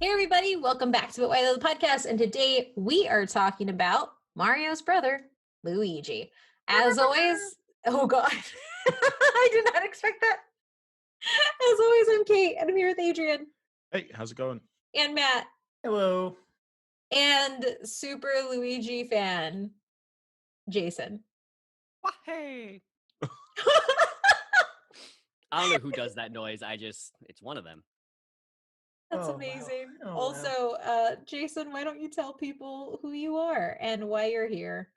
Hey everybody, welcome back to Why the Podcast, and today we are talking about Mario's brother, Luigi. As always, oh god, I did not expect that. As always, I'm Kate, and I'm here with Adrian. Hey, how's it going? And Matt. Hello. And super Luigi fan, Jason. Hey. I don't know who does that noise. It's one of them. That's amazing. Wow. Also, Jason, why don't you tell people who you are and why you're here?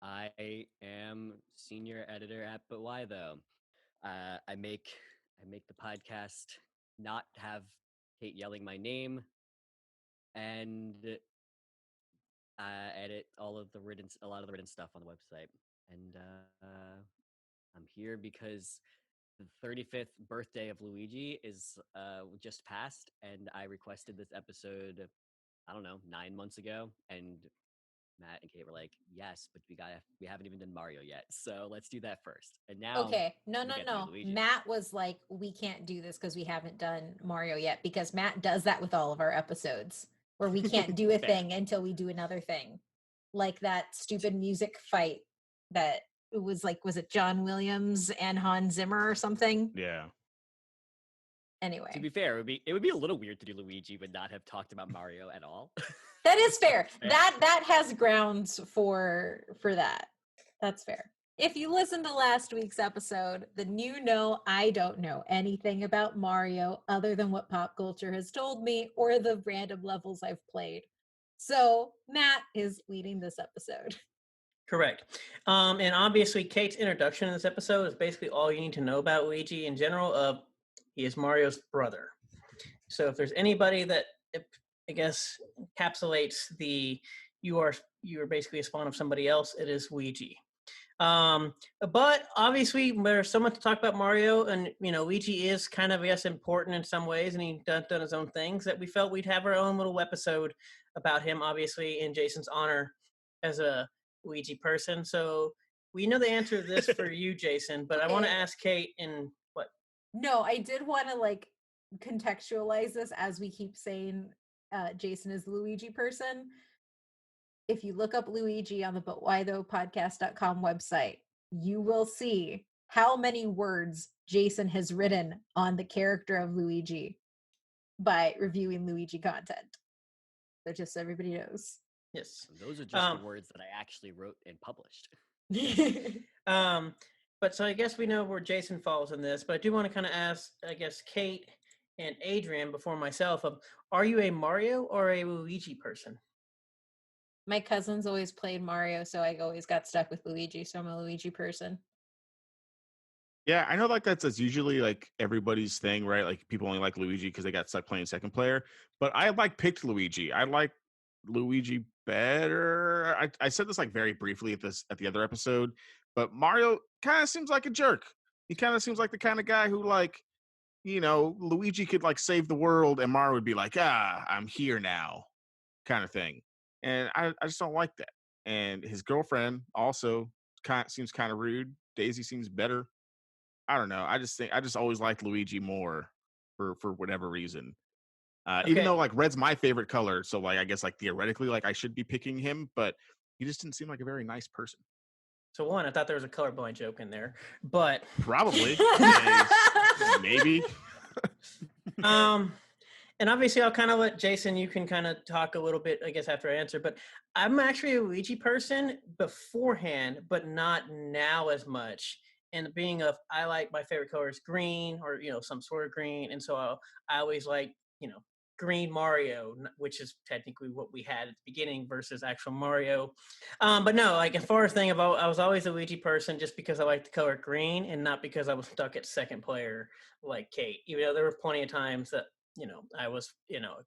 I am senior editor at But Why Though. I make the podcast not have Kate yelling my name, and edit a lot of the written stuff on the website. And I'm here because the 35th birthday of Luigi is just passed, and I requested this episode, I don't know, 9 months ago, and Matt and Kate were like, yes, but we haven't even done Mario yet, so let's do that first. And now no. Matt was like, we can't do this because we haven't done Mario yet, because Matt does that with all of our episodes where we can't do a thing until we do another thing, like that stupid music fight that it was like, was it John Williams and Hans Zimmer or something? Yeah. Anyway, to be fair, it would be a little weird to do Luigi but not have talked about Mario at all. That is fair. That has grounds for that. That's fair. If you listened to last week's episode, then you know I don't know anything about Mario other than what pop culture has told me or the random levels I've played. So Matt is leading this episode. Correct. And obviously, Kate's introduction in this episode is basically all you need to know about Luigi in general. He is Mario's brother. So if there's anybody that, I guess, encapsulates you are basically a spawn of somebody else, it is Luigi. But obviously, there's so much to talk about Mario, and Luigi is kind of, I guess, important in some ways, and he's done his own things, that we felt we'd have our own little episode about him, obviously, in Jason's honor as a Luigi person. So we know the answer to this for you, Jason, but okay. I want to ask Kate in what? No, I did want to contextualize this as we keep saying Jason is the Luigi person. If you look up Luigi on the butwhythoughpodcast.com website, you will see how many words Jason has written on the character of Luigi by reviewing Luigi content. So just so everybody knows. Yes. Those are just the words that I actually wrote and published. But so I guess we know where Jason falls in this, but I do want to kind of ask, I guess, Kate and Adrian before myself, are you a Mario or a Luigi person? My cousins always played Mario, so I always got stuck with Luigi, so I'm a Luigi person. Yeah, I know that's usually everybody's thing, right? Like people only like Luigi because they got stuck playing second player. But I picked Luigi. I like Luigi better. I said this very briefly at the other episode, but Mario kind of seems like a jerk. He kind of seems like the kind of guy who Luigi could save the world and Mario would be like, I'm here now, kind of thing. And I just don't like that. And his girlfriend also seems kind of rude. Daisy seems better. I don't know. I just always liked Luigi more for whatever reason. Okay. Even though red's my favorite color, so I guess theoretically I should be picking him, but he just didn't seem like a very nice person. So one, I thought there was a colorblind joke in there, but probably maybe. And obviously I'll kind of let Jason, you can kind of talk a little bit, I guess, after I answer, but I'm actually a Luigi person beforehand, but not now as much. And I like my favorite color is green or, some sort of green. And so I always like, green Mario, which is technically what we had at the beginning versus actual Mario. But no, as far as I was always a Luigi person just because I like the color green and not because I was stuck at second player like Kate. Even though there were plenty of times that, I was,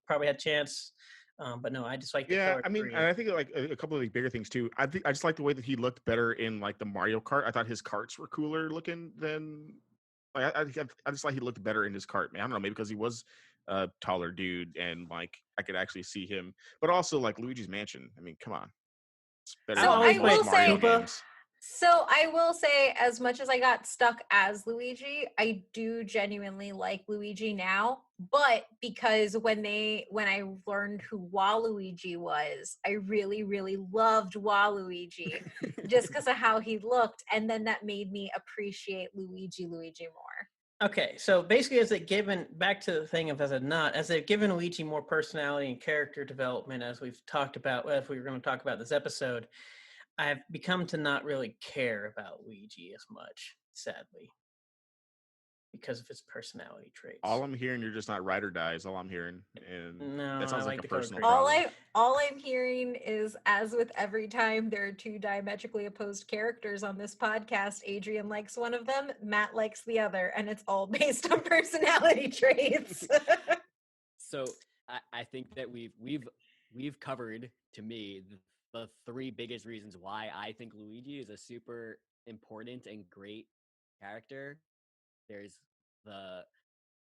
probably had a chance. But no, I just like the color green. And I think a couple of the bigger things too. I just like the way that he looked better in the Mario Kart. I thought his karts were cooler looking than I just like he looked better in his kart. Man, I don't know, maybe because he was a taller dude and I could actually see him. But also Luigi's Mansion. I mean, come on. So I will say, So I will say, as much as I got stuck as Luigi, I do genuinely like Luigi now. But because when I learned who Waluigi was, I really, really loved Waluigi just because of how he looked. And then that made me appreciate Luigi more. Okay, so basically, as they've given back to the thing of as they've given Luigi more personality and character development, as we've talked about, if we were going to talk about this episode, I've become to not really care about Luigi as much, sadly, because of his personality traits. All I'm hearing, you're just not ride or die, is all I'm hearing, and No, that sounds I like like a the color personal green. problem. All I'm hearing is, as with every time there are two diametrically opposed characters on this podcast, Adrian likes one of them, Matt likes the other, and it's all based on personality traits. So I think that we've covered, to me, the three biggest reasons why I think Luigi is a super important and great character. There's the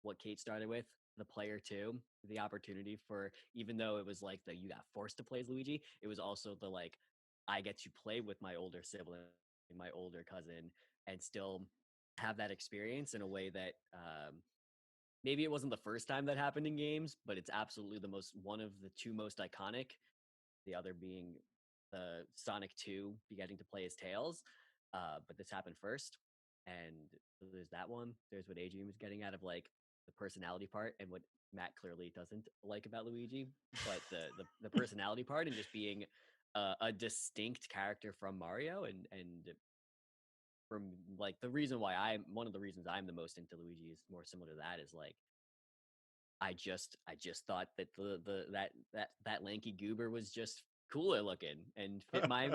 what Kate started with, the player two, the opportunity for, even though it was like the you got forced to play as Luigi, it was also the like I get to play with my older sibling, my older cousin, and still have that experience in a way that maybe it wasn't the first time that happened in games, but it's absolutely one of the two most iconic. The other being the Sonic 2 getting to play as Tails, but this happened first, and so there's that one. There's what Adrian was getting out of like the personality part, and what Matt clearly doesn't like about Luigi, but the personality part and just being a distinct character from Mario, and from like the reason why one of the reasons I'm the most into Luigi is more similar to that, is like I just thought that that lanky goober was just cooler looking and fit my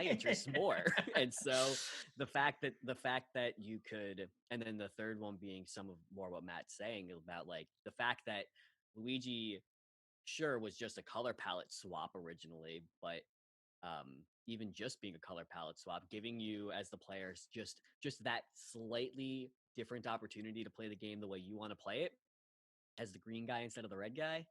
interests more. And so the fact that you could, and then the third one being some of more what Matt's saying about like the fact that Luigi sure was just a color palette swap originally, but even just being a color palette swap, giving you as the players just that slightly different opportunity to play the game the way you want to play it, as the green guy instead of the red guy,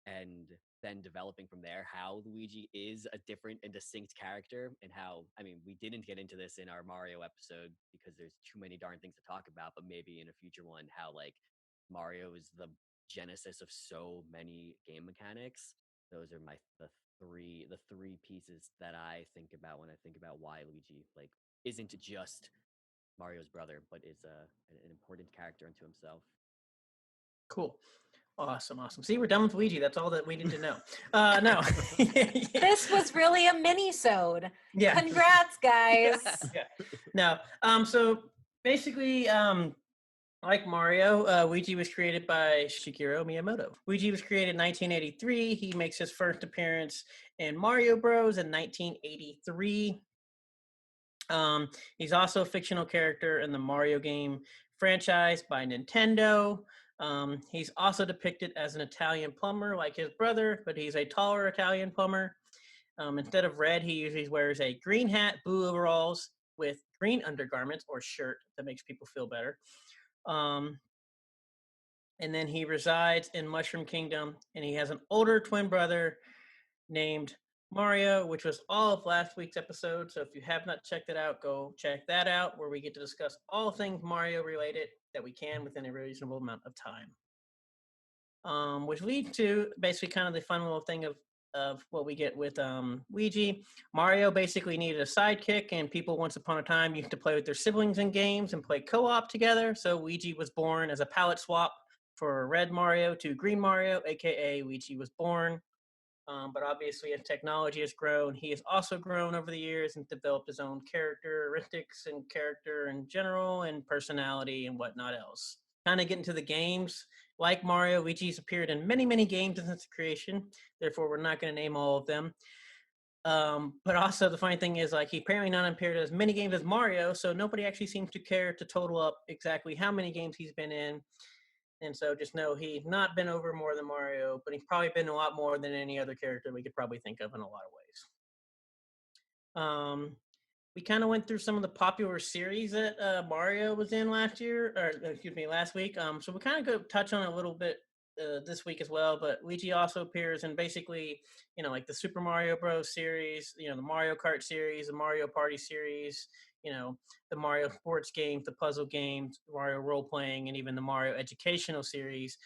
and then developing from there how Luigi is a different and distinct character, and how, I mean, we didn't get into this in our Mario episode because there's too many darn things to talk about, but maybe in a future one, how like Mario is the genesis of so many game mechanics. Those are the three pieces that I think about when I think about why Luigi like isn't just Mario's brother, but is an important character unto himself. Cool. Awesome. See, we're done with Luigi. That's all that we need to know. No. This was really a mini-sode. Yeah. Congrats, guys. Yeah. No. So basically, like Mario, Luigi was created by Shigeru Miyamoto. Luigi was created in 1983. He makes his first appearance in Mario Bros. In 1983. He's also a fictional character in the Mario game franchise by Nintendo. He's also depicted as an Italian plumber like his brother, but he's a taller Italian plumber. Instead of red, he usually wears a green hat, blue overalls with green undergarments or shirt that makes people feel better. And then he resides in Mushroom Kingdom, and he has an older twin brother named Mario, which was all of last week's episode. So if you have not checked it out, go check that out, where we get to discuss all things Mario related that we can within a reasonable amount of time. Which leads to basically kind of the fun little thing of what we get with Luigi. Mario basically needed a sidekick, and people once upon a time used to play with their siblings in games and play co-op together. So Luigi was born as a palette swap for Red Mario to Green Mario, aka Luigi was born. But obviously, as technology has grown, he has also grown over the years and developed his own characteristics and character in general and personality and whatnot else. Kind of get into the games. Like Mario, Luigi's appeared in many, many games since its creation. Therefore, we're not going to name all of them. But also, the funny thing is, like, he apparently not appeared as many games as Mario, so nobody actually seems to care to total up exactly how many games he's been in. And so just know he's not been over more than Mario, but he's probably been a lot more than any other character we could probably think of in a lot of ways. We kind of went through some of the popular series that Mario was in last week. So we kind of go touch on a little bit this week as well, but Luigi also appears in basically, like the Super Mario Bros. Series, the Mario Kart series, the Mario Party series, the Mario sports games, the puzzle games, Mario role playing, and even the Mario educational series.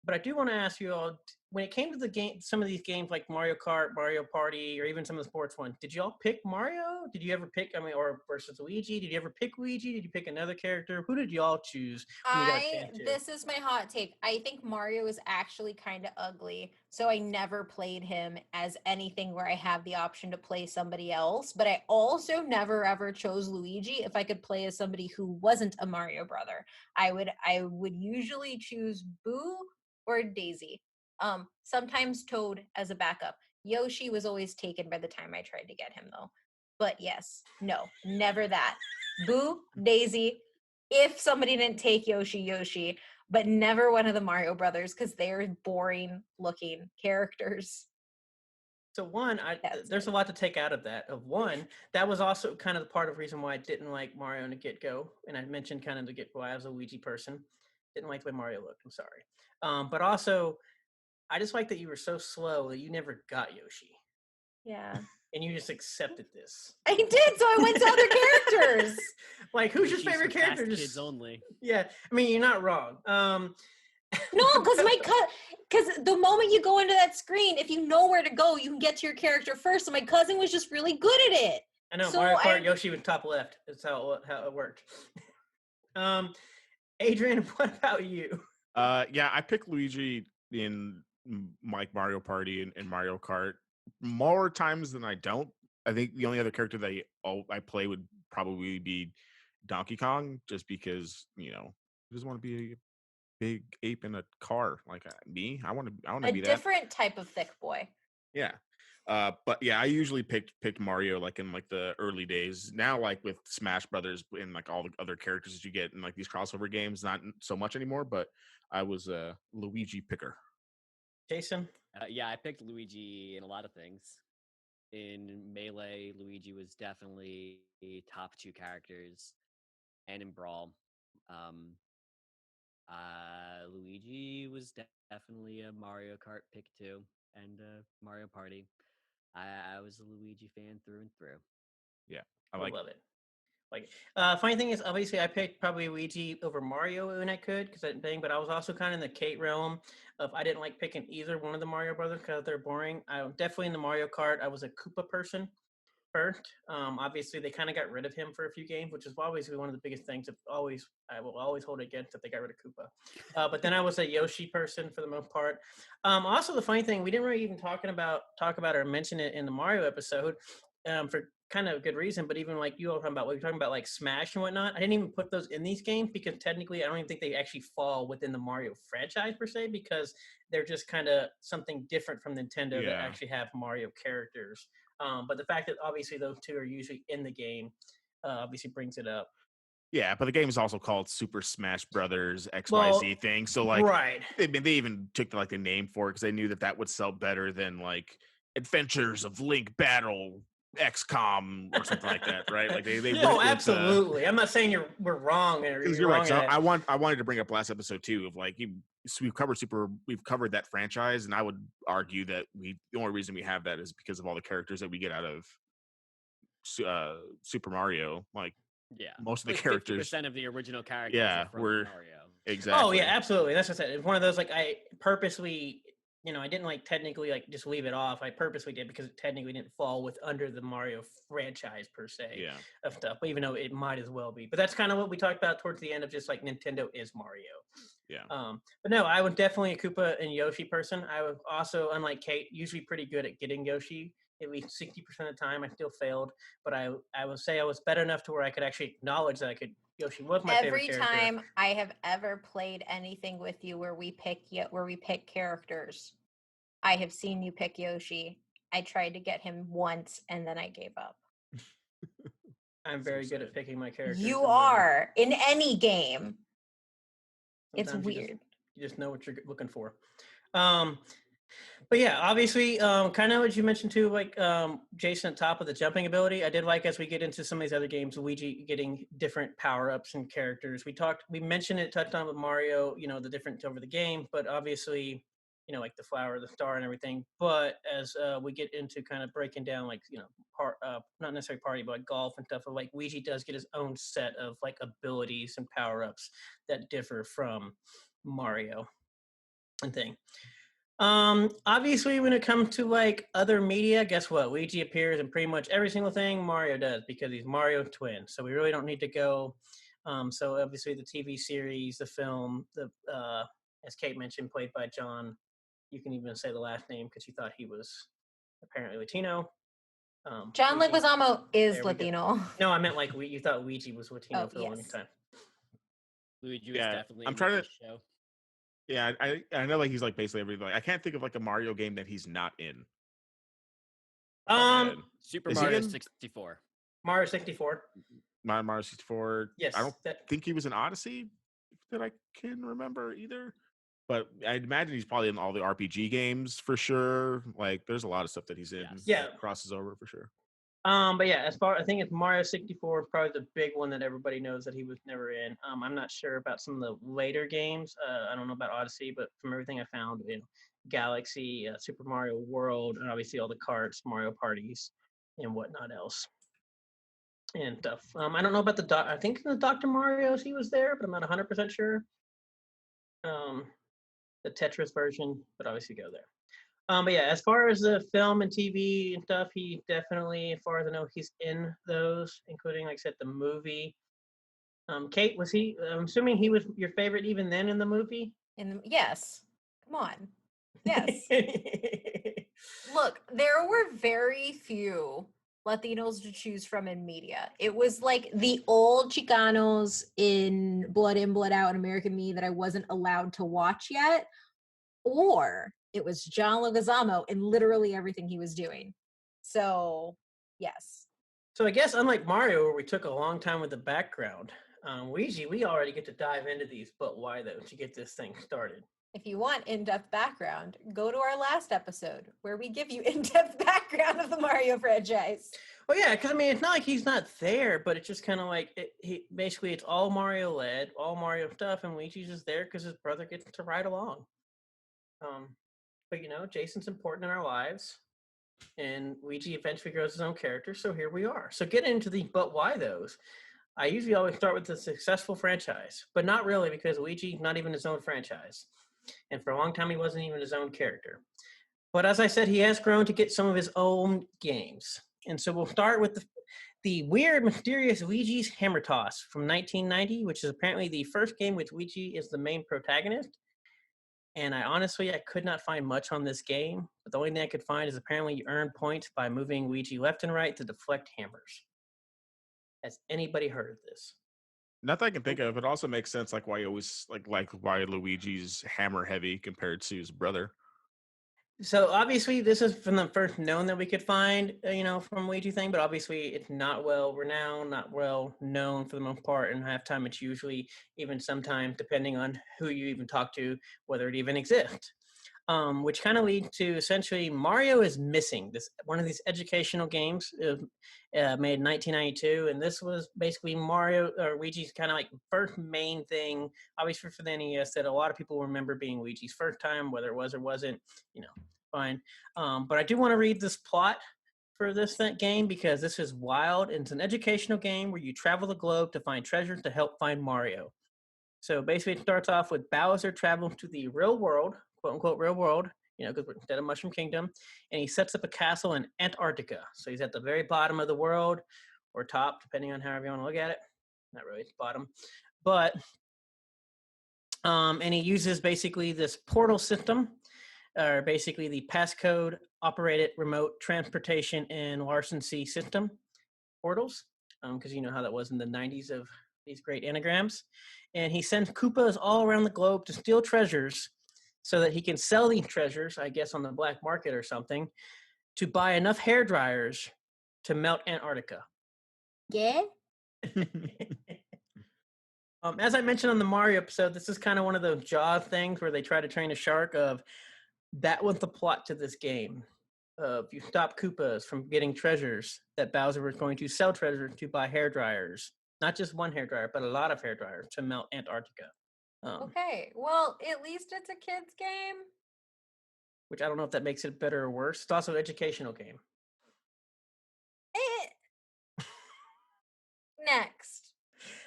But I do want to ask you all, when it came to the game, some of these games like Mario Kart, Mario Party, or even some of the sports ones, did you all pick Mario? Did you ever pick, or versus Luigi? Did you ever pick Luigi? Did you pick another character? Who did you all choose when you got a chance to? This is my hot take. I think Mario is actually kind of ugly, so I never played him as anything where I have the option to play somebody else. But I also never ever chose Luigi if I could play as somebody who wasn't a Mario brother. I would usually choose Boo or Daisy. Sometimes Toad as a backup. Yoshi was always taken by the time I tried to get him though. But yes, no, never that. Boo, Daisy, if somebody didn't take Yoshi, but never one of the Mario brothers because they're boring looking characters. So one, there's a lot to take out of that. That was also kind of the part of the reason why I didn't like Mario in the get-go. And I mentioned kind of the get-go, I was a Luigi person. Didn't like the way Mario looked, I'm sorry. But also, I just like that you were so slow that you never got Yoshi. Yeah. And you just accepted this. I did, so I went to other characters. Like, who's your favorite character? Kids only. Yeah, I mean, you're not wrong. No, because the moment you go into that screen, if you know where to go, you can get to your character first. So my cousin was just really good at it. I know, so Mario Kart, Yoshi was top left. That's how it worked. Adrian, what about you? Yeah, I picked Luigi in Mario Party and Mario Kart more times than I don't. I think the only other character that I play would probably be Donkey Kong, just because he doesn't want to be a big ape in a car like me. I want to be that different type of thick boy. Yeah. But yeah, I usually picked Mario like in like the early days. Now, like with Smash Brothers and like all the other characters that you get in like these crossover games, not so much anymore. But I was a Luigi picker. Jason? Yeah, I picked Luigi in a lot of things. In Melee, Luigi was definitely top 2 characters, and in Brawl, Luigi was definitely a Mario Kart pick too, and Mario Party. I was a Luigi fan through and through. Yeah, I love it. Like, funny thing is, obviously, I picked probably Luigi over Mario when I could, because I didn't think, but I was also kind of in the Kate realm of I didn't like picking either one of the Mario brothers because they're boring. I'm definitely in the Mario Kart. I was a Koopa person first. Obviously, they kind of got rid of him for a few games, which is always one of the biggest things. I will always hold it against that they got rid of Koopa. But then I was a Yoshi person for the most part. Also, the funny thing, we didn't really even talk about or mention it in the Mario episode. For kind of good reason, but even like you all talking about what you're talking about, like Smash and whatnot, I didn't even put those in these games because technically I don't even think they actually fall within the Mario franchise per se, because they're just kind of something different from Nintendo that actually have Mario characters. But the fact that obviously those two are usually in the game obviously brings it up. Yeah, but the game is also called Super Smash Brothers XYZ thing. So like, right. They even took the name for it because they knew that would sell better than like Adventures of Link Battle XCOM or something like that, right? Like they no, absolutely. I'm not saying we're wrong. You're right. So I wanted to bring up last episode too of like we've covered that franchise, and I would argue that the only reason we have that is because of all the characters that we get out of Super Mario. Like, yeah, most of the characters, 50% of the original characters from Mario. Exactly. Oh yeah, absolutely. That's what I said. It's one of those like I purposely, I didn't like technically like just leave it off. I purposely did because it technically didn't fall under the Mario franchise per se of stuff. But even though it might as well be. But that's kind of what we talked about towards the end of just like Nintendo is Mario. Yeah. But no, I was definitely a Koopa and Yoshi person. I was also, unlike Kate, usually pretty good at getting Yoshi. At least 60% of the time, I still failed. But I would say I was better enough to where I could actually acknowledge that Yoshi was my favorite character. Every time I have ever played anything with you where we pick characters, I have seen you pick Yoshi. I tried to get him once and then I gave up. I'm very good at picking my characters. You are in any game. Sometimes it's weird. You just know what you're looking for. But yeah, obviously, kind of what you mentioned too, like Jason at top of the jumping ability. I did like as we get into some of these other games, Luigi getting different power ups and characters. We mentioned it, touched on with Mario, the different over the game, but obviously, like the flower, the star, and everything. But as we get into kind of breaking down, like not necessarily party, but like golf and stuff, like Luigi does get his own set of like abilities and power ups that differ from Mario and thing. Obviously when it comes to like other media, guess what? Luigi appears in pretty much every single thing Mario does because he's Mario's twin. So we really don't need to go. So obviously the TV series, the film, the as Kate mentioned, played by John. You can even say the last name because you thought he was apparently Latino. John Luigi. Leguizamo is There we go. Latino. No, I meant like you thought Luigi was Latino Oh, for a long yes. time. Luigi was Yeah, definitely I'm in trying the to. first show. Yeah, I know like he's like basically everything. Like, I can't think of like a Mario game that he's not in. Off the top of my head. Super Is he Mario in 64. Mario 64. Mario 64? Yes. I don't think he was in Odyssey that I can remember either. But I'd imagine he's probably in all the RPG games for sure. Like, there's a lot of stuff that he's in. Yes. Yeah. That crosses over for sure. But yeah, I think it's Mario 64 is probably the big one that everybody knows that he was never in. I'm not sure about some of the later games. I don't know about Odyssey, but from everything I found in Galaxy, Super Mario World, and obviously all the carts, Mario parties, and whatnot else and stuff. I don't know about I think the Dr. Mario's he was there, but I'm not 100% sure. The Tetris version, but obviously go there. But yeah, as far as the film and TV and stuff, he definitely, as far as I know, he's in those, including, like I said, the movie. Kate, was he? I'm assuming he was your favorite even then in the movie. Yes. Come on. Yes. Look, there were very few Latinos to choose from in media. It was like the old Chicanos in Blood In, Blood Out and American Me that I wasn't allowed to watch yet, or it was John Leguizamo in literally everything he was doing. So, yes. So I guess unlike Mario, where we took a long time with the background, Luigi, we already get to dive into these, but why though, to get this thing started? If you want in-depth background, go to our last episode where we give you in-depth background of the Mario franchise. Well, yeah, because I mean, it's not like he's not there, but it's just kind of like basically it's all Mario led, all Mario stuff, and Luigi's just there because his brother gets to ride along. But Jason's important in our lives, and Luigi eventually grows his own character. So here we are. So get into the but why those. I usually always start with the successful franchise, but not really because Luigi not even his own franchise, and for a long time he wasn't even his own character. But as I said, he has grown to get some of his own games, and so we'll start with the weird, mysterious Luigi's Hammer Toss from 1990, which is apparently the first game with Luigi as the main protagonist. And I could not find much on this game, but the only thing I could find is apparently you earn points by moving Luigi left and right to deflect hammers. Has anybody heard of this? Not that I can think of. It also makes sense, like why he always like why Luigi's hammer heavy compared to his brother. So obviously this is from the first known that we could find, from Luigi thing, but obviously it's not well renowned, not well known for the most part. And halftime it's usually even sometimes depending on who you even talk to, whether it even exists. Which kind of leads to essentially Mario is missing this one of these educational games made in 1992, and this was basically Mario or Luigi's kind of like first main thing, obviously for the NES, that a lot of people remember being Luigi's first time, whether it was or wasn't, fine. But I do want to read this plot for this game because this is wild. It's an educational game where you travel the globe to find treasures to help find Mario. So basically, it starts off with Bowser traveling to the real world, quote unquote real world, because we're instead of Mushroom Kingdom, and he sets up a castle in Antarctica. So he's at the very bottom of the world, or top, depending on however you want to look at it. Not really, it's bottom, but and he uses basically this portal system, or basically the passcode operated remote transportation and larceny system portals, because you know how that was in the 90s of these great anagrams. And he sends Koopas all around the globe to steal treasures so that he can sell these treasures, I guess, on the black market or something, to buy enough hair dryers to melt Antarctica. Yeah? As I mentioned on the Mario episode, this is kind of one of those Jaws things where they try to train a shark of that was the plot to this game. You stop Koopas from getting treasures, that Bowser was going to sell treasures to buy hair dryers. Not just one hair dryer, but a lot of hair dryers to melt Antarctica. Okay, well, at least it's a kid's game. Which I don't know if that makes it better or worse. It's also an educational game. Next.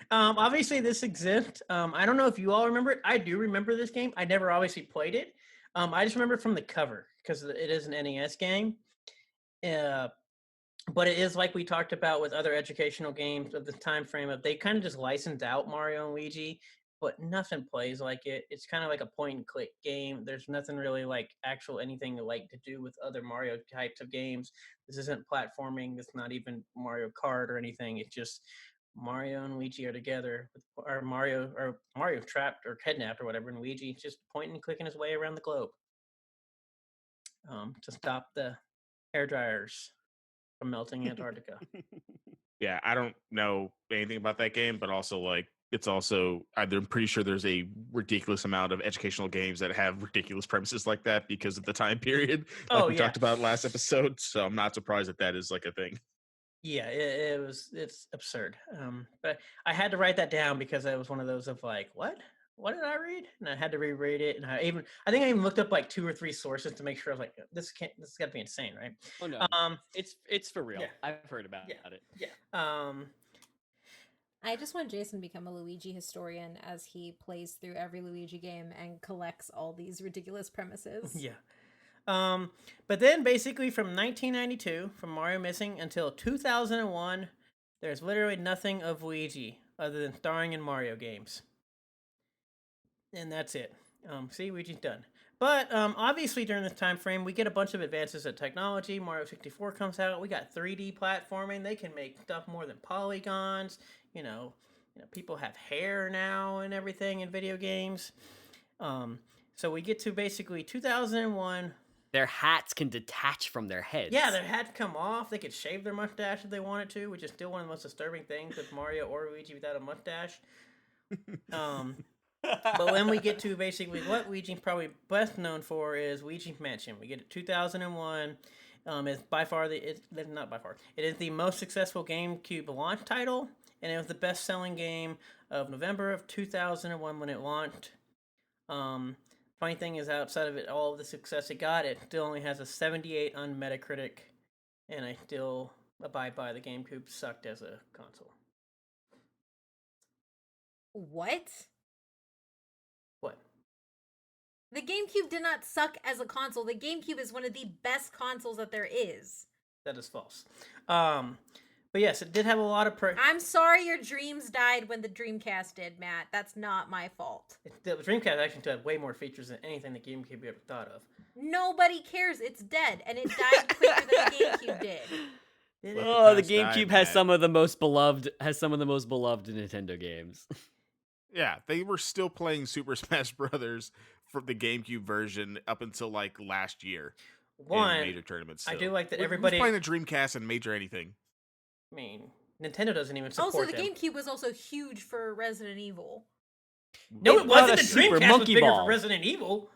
Obviously, this exists. I don't know if you all remember it. I do remember this game. I never obviously played it. I just remember from the cover because it is an NES game. But it is like we talked about with other educational games of the time frame of they kind of just licensed out Mario and Luigi, but nothing plays like it. It's kind of like a point and click game. There's nothing really like actual anything like to do with other Mario types of games. This isn't platforming. It's not even Mario Kart or anything. It's just Mario and Luigi are together, or Mario trapped or kidnapped or whatever, and Luigi just pointing and clicking his way around the globe to stop the hair dryers from melting Antarctica. Yeah, I don't know anything about that game, but also like it's also I'm pretty sure there's a ridiculous amount of educational games that have ridiculous premises like that because of the time period, like we talked about last episode. So I'm not surprised that is like a thing. Yeah, it's absurd. But I had to write that down because it was one of those of like, what did I read? And I had to reread it. And I think I even looked up like 2 or 3 sources to make sure I was like, this got to be insane, right? Oh no, it's for real. Yeah. I've heard about it. Yeah. I just want Jason to become a Luigi historian as he plays through every Luigi game and collects all these ridiculous premises. Yeah. But then basically from 1992, from Mario Missing until 2001, there's literally nothing of Luigi other than starring in Mario games. And that's it. See, Luigi's done. But obviously during this time frame, we get a bunch of advances in technology. Mario 64 comes out. We got 3D platforming. They can make stuff more than polygons. You know, people have hair now and everything in video games. So we get to basically 2001. Their hats can detach from their heads. Yeah, their hats come off. They could shave their mustache if they wanted to, which is still one of the most disturbing things with Mario or Luigi without a mustache. But when we get to basically what Luigi's probably best known for is Luigi's Mansion. We get it 2001. It's by far it is the most successful GameCube launch title, and it was the best-selling game of November of 2001 when it launched. Funny thing is, outside of it, all of the success it got, it still only has a 78 on Metacritic, and I still abide by the GameCube sucked as a console. What? What? The GameCube did not suck as a console. The GameCube is one of the best consoles that there is. That is false. But yes, it did have a lot of... I'm sorry your dreams died when the Dreamcast did, Matt. That's not my fault. The Dreamcast actually had way more features than anything the GameCube ever thought of. Nobody cares. It's dead, and it died quicker than the GameCube did. The GameCube has some of the most beloved Nintendo games. Yeah, they were still playing Super Smash Brothers for the GameCube version up until like last year. In major tournaments. I do like that everybody playing the Dreamcast and major anything. I mean, Nintendo doesn't even support Also, the GameCube was also huge for Resident Evil. No, it wasn't. The Dreamcast was bigger for Resident Evil.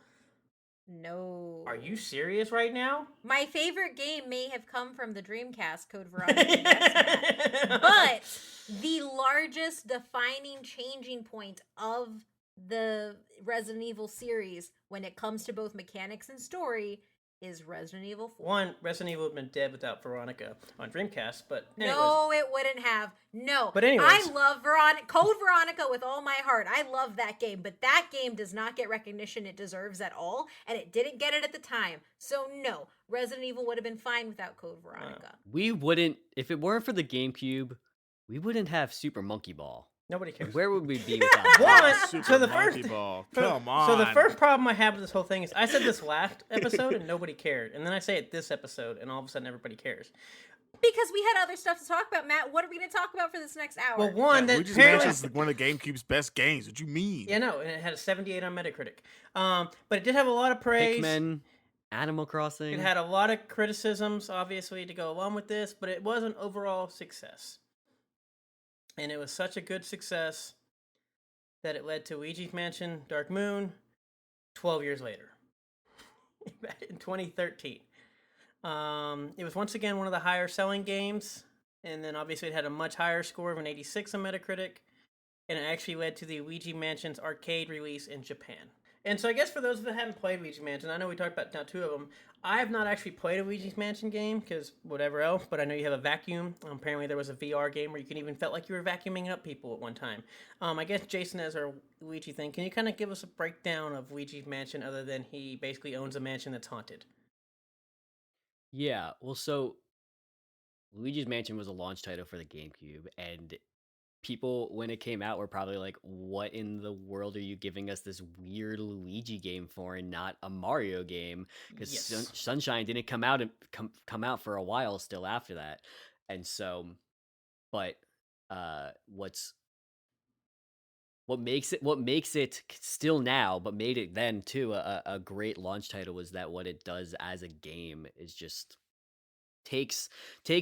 No. Are you serious right now? My favorite game may have come from the Dreamcast, Code Veronica. But the largest defining changing point of the Resident Evil series when it comes to both mechanics and story is Resident Evil 4. One, Resident Evil would have been dead without Veronica on Dreamcast, but anyways. No, it wouldn't have. No. But anyways. I love Code Veronica with all my heart. I love that game, but that game does not get recognition it deserves at all, and it didn't get it at the time. So no, Resident Evil would have been fine without Code Veronica. We wouldn't, if it weren't for the GameCube, we wouldn't have Super Monkey Ball. Nobody cares. Where would we be without that? So the first problem I have with this whole thing is I said this last episode and nobody cared, and then I say it this episode and all of a sudden everybody cares. Because we had other stuff to talk about, Matt. What are we going to talk about for this next hour? Well, we just mentioned one of the GameCube's best games. What you mean? Yeah, no, and it had a 78 on Metacritic. But it did have a lot of praise. Pikmin, Animal Crossing. It had a lot of criticisms, obviously, to go along with this, but it was an overall success. And it was such a good success that it led to Luigi's Mansion Dark Moon 12 years later. in 2013. It was once again one of the higher selling games, and then obviously it had a much higher score of an 86 on Metacritic, and it actually led to the Luigi Mansion's arcade release in Japan. And so I guess for those that haven't played Luigi's Mansion, I know we talked about now two of them. I have not actually played a Luigi's Mansion game because whatever else, but I know you have a vacuum. Apparently there was a VR game where you can even felt like you were vacuuming up people at one time. I guess Jason, as our Luigi thing, can you kind of give us a breakdown of Luigi's Mansion other than he basically owns a mansion that's haunted? Yeah, well, so Luigi's Mansion was a launch title for the GameCube, and people, when it came out, were probably like, what in the world are you giving us this weird Luigi game for and not a Mario game? Because Yes. Sunshine didn't come out and come out for a while still after that. And so, but what's what makes it still now, but made it then too a great launch title was that what it does as a game is just takes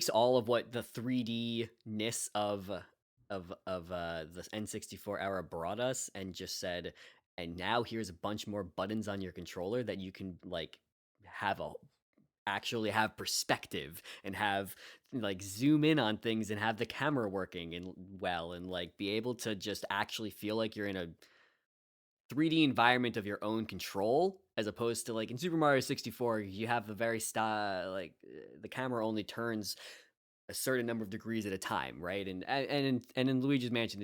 all of what the 3D-ness of the N64 era brought us and just said, and now here's a bunch more buttons on your controller that you can like have actually have perspective and have like zoom in on things and have the camera working and well and like be able to just actually feel like you're in a 3D environment of your own control, as opposed to like in Super Mario 64, you have the very style like the camera only turns a certain number of degrees at a time, right? And in Luigi's Mansion,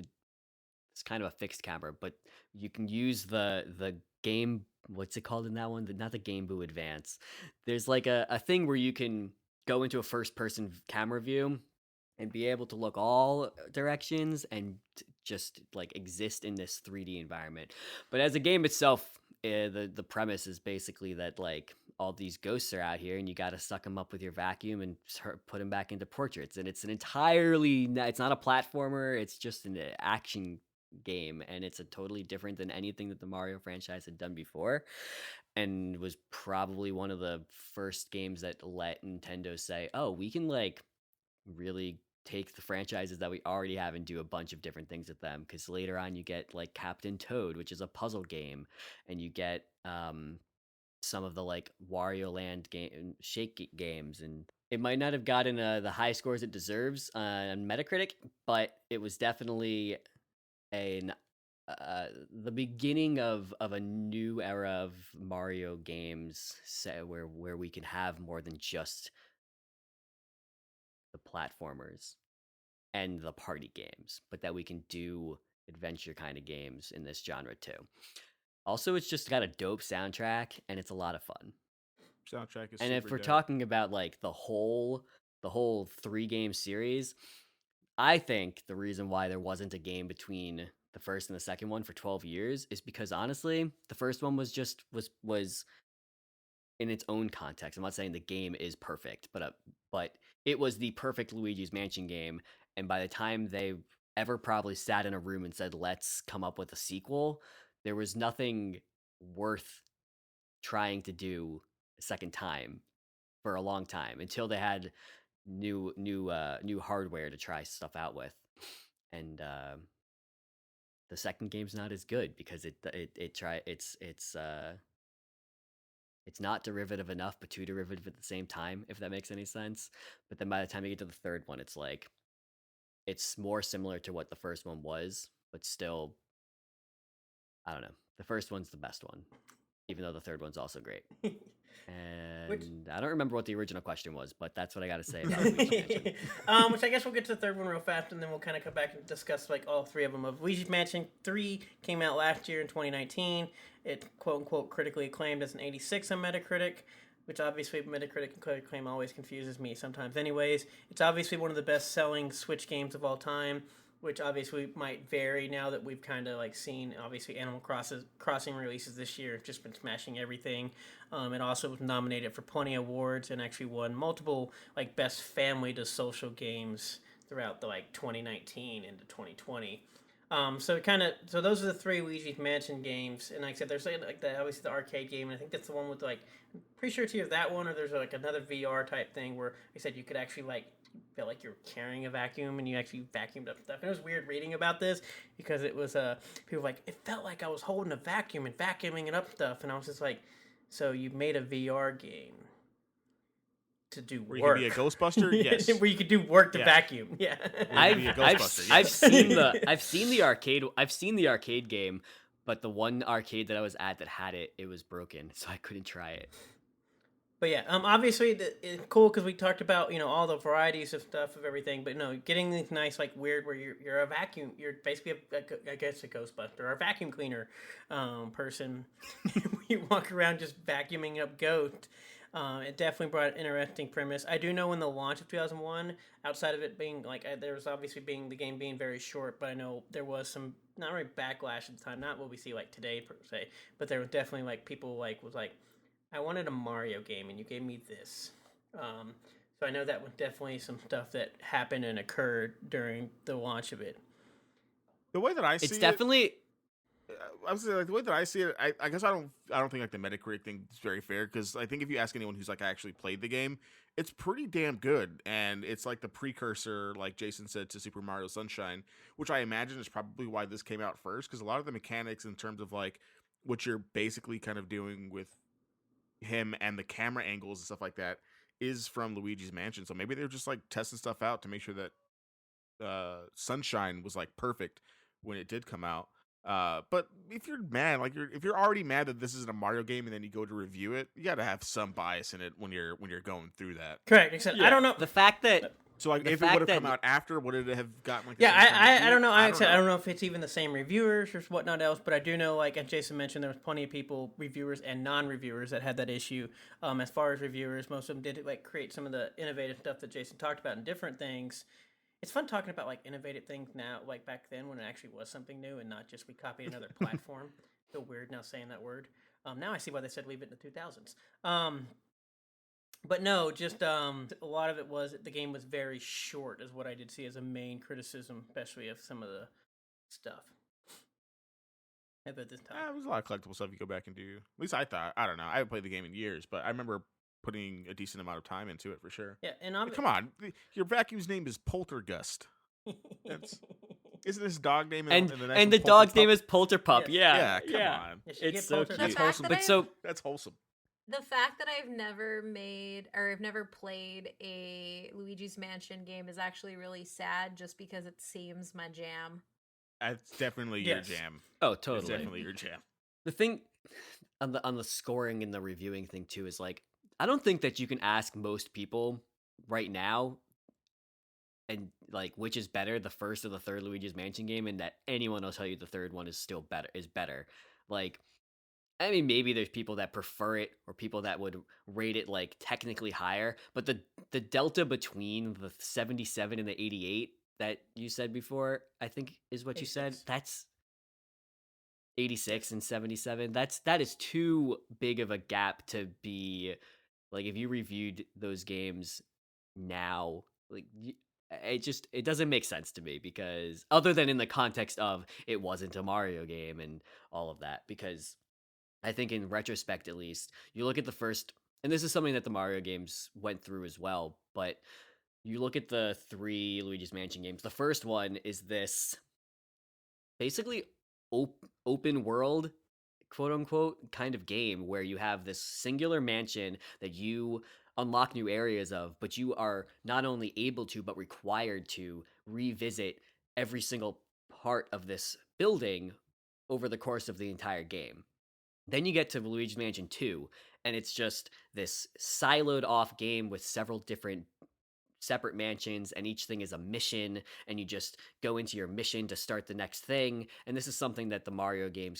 it's kind of a fixed camera, but you can use the game. What's it called in that one? Not the Game Boy Advance. There's like a thing where you can go into a first person camera view and be able to look all directions and just like exist in this 3D environment. But as a game itself, the premise is basically that like all these ghosts are out here and you got to suck them up with your vacuum and put them back into portraits. And it's it's not a platformer. It's just an action game, and it's a totally different than anything that the Mario franchise had done before, and was probably one of the first games that let Nintendo say, oh, we can like really take the franchises that we already have and do a bunch of different things with them. Because later on you get like Captain Toad, which is a puzzle game, and you get some of the like Wario Land game shake games, and it might not have gotten the high scores it deserves on Metacritic, but it was definitely an the beginning of a new era of Mario games, where we can have more than just the platformers and the party games, but that we can do adventure kind of games in this genre too. Also, it's just got a dope soundtrack and it's a lot of fun. Soundtrack is And if super we're dope. talking about like the whole 3-game series, I think the reason why there wasn't a game between the first and the second one for 12 years is because honestly, the first one was just was in its own context. I'm not saying the game is perfect, but it was the perfect Luigi's Mansion game. And by the time they ever probably sat in a room and said, "Let's come up with a sequel," there was nothing worth trying to do a second time for a long time until they had new hardware to try stuff out with. And the second game's not as good because it's not derivative enough, but too derivative at the same time, if that makes any sense. But then by the time you get to the third one, it's like it's more similar to what the first one was, but still, I don't know. The first one's the best one, even though the third one's also great. And I don't remember what the original question was, but that's what I got to say about Luigi's Mansion. Which I guess we'll get to the third one real fast, and then we'll kind of come back and discuss like all three of them. Of Luigi's Mansion 3 came out last year in 2019. It quote unquote critically acclaimed as an 86 on Metacritic, which obviously Metacritic and critic acclaim always confuses me sometimes. Anyways, it's obviously one of the best selling Switch games of all time, which obviously might vary now that we've kind of like seen obviously Animal Crossing releases this year, just been smashing everything. It also was nominated for plenty of awards and actually won multiple like best family to social games throughout the like 2019 into 2020. So those are the three Luigi's Mansion games, and like I said, there's like the obviously the arcade game, and I think that's the one with like, I'm pretty sure it's either that one or there's like another VR type thing where I said you could actually like feel like you're carrying a vacuum and you actually vacuumed up stuff. And it was weird reading about this because it was people were like it felt like I was holding a vacuum and vacuuming it up stuff, and I was just like, So you made a VR game to do Where you work. can be a Ghostbuster? Yes. Where you could do work to Yeah. vacuum. Yeah. Where you can be a Ghostbuster, I've yes. seen the arcade game, but the one arcade that I was at that had it, it was broken, so I couldn't try it. But yeah, obviously it's cool because we talked about all the varieties of stuff of everything. But no, getting these nice like weird where you're a vacuum, you're basically I guess a Ghostbuster or a vacuum cleaner person. You walk around just vacuuming up ghosts. It definitely brought an interesting premise. I do know in the launch of 2001, outside of it being like there was obviously being the game being very short, but I know there was some not really backlash at the time, not what we see like today per se, but there was definitely like people was like. I wanted a Mario game, and you gave me this. So I know that was definitely some stuff that happened and occurred during the launch of it. The way that I see It's it, definitely I was like the way that I see it. I guess I don't think like the Metacritic thing is very fair because I think if you ask anyone who's like actually played the game, it's pretty damn good, and it's like the precursor, like Jason said, to Super Mario Sunshine, which I imagine is probably why this came out first because a lot of the mechanics in terms of like what you're basically kind of doing with him and the camera angles and stuff like that is from Luigi's Mansion. So maybe they're just like testing stuff out to make sure that Sunshine was like perfect when it did come out. But if you're mad, like if you're already mad that this isn't a Mario game and then you go to review it, you got to have some bias in it when you're going through that. Correct. Except I Yeah. don't know. the fact that So like The if it would fact have come that- out after, would it have gotten like a Yeah, same kind of I don't know. heat? I don't know if it's even the same reviewers or whatnot else, but I do know, like as Jason mentioned, there was plenty of people, reviewers and non-reviewers, that had that issue. As far as reviewers, most of them did like create some of the innovative stuff that Jason talked about and different things. It's fun talking about like innovative things now, like back then when it actually was something new and not just we copied another platform. Feel weird now saying that word. Now I see why they said leave it in the 2000s. But no, just a lot of it was the game was very short, is what I did see as a main criticism, especially of some of the stuff. At this time, There's a lot of collectible stuff you go back and do. At least I thought. I don't know. I haven't played the game in years, but I remember putting a decent amount of time into it for sure. yeah, and Like, come on, your vacuum's name is Poltergust. That's- Isn't this dog name? and in the next and one the dog's name Polterpup? is Polterpup. Yeah, Yeah, come on. Yeah, she It's get so Polter- cute. The fact that But I- so That's wholesome. The fact that I've never made or I've never played a Luigi's Mansion game is actually really sad just because it seems my jam. That's definitely Yes. your jam. oh, It's totally. definitely your jam. The thing on the scoring and the reviewing thing too is like I don't think that you can ask most people right now and like which is better, the first or the third Luigi's Mansion game, and that anyone will tell you the third one is still better. Like I mean, maybe there's people that prefer it or people that would rate it like technically higher, but the delta between the 77 and the 88 that you said before, I think is what you said. 86. That's 86 and 77. That is too big of a gap to be like if you reviewed those games now, like it doesn't make sense to me because other than in the context of it wasn't a Mario game and all of that because I think in retrospect, at least, you look at the first, and this is something that the Mario games went through as well, but you look at the 3 Luigi's Mansion games. The first one is this basically open world, quote unquote, kind of game where you have this singular mansion that you unlock new areas of, but you are not only able to, but required to revisit every single part of this building over the course of the entire game. Then you get to Luigi's Mansion 2, and it's just this siloed off game with several different separate mansions, and each thing is a mission, and you just go into your mission to start the next thing. And this is something that the Mario games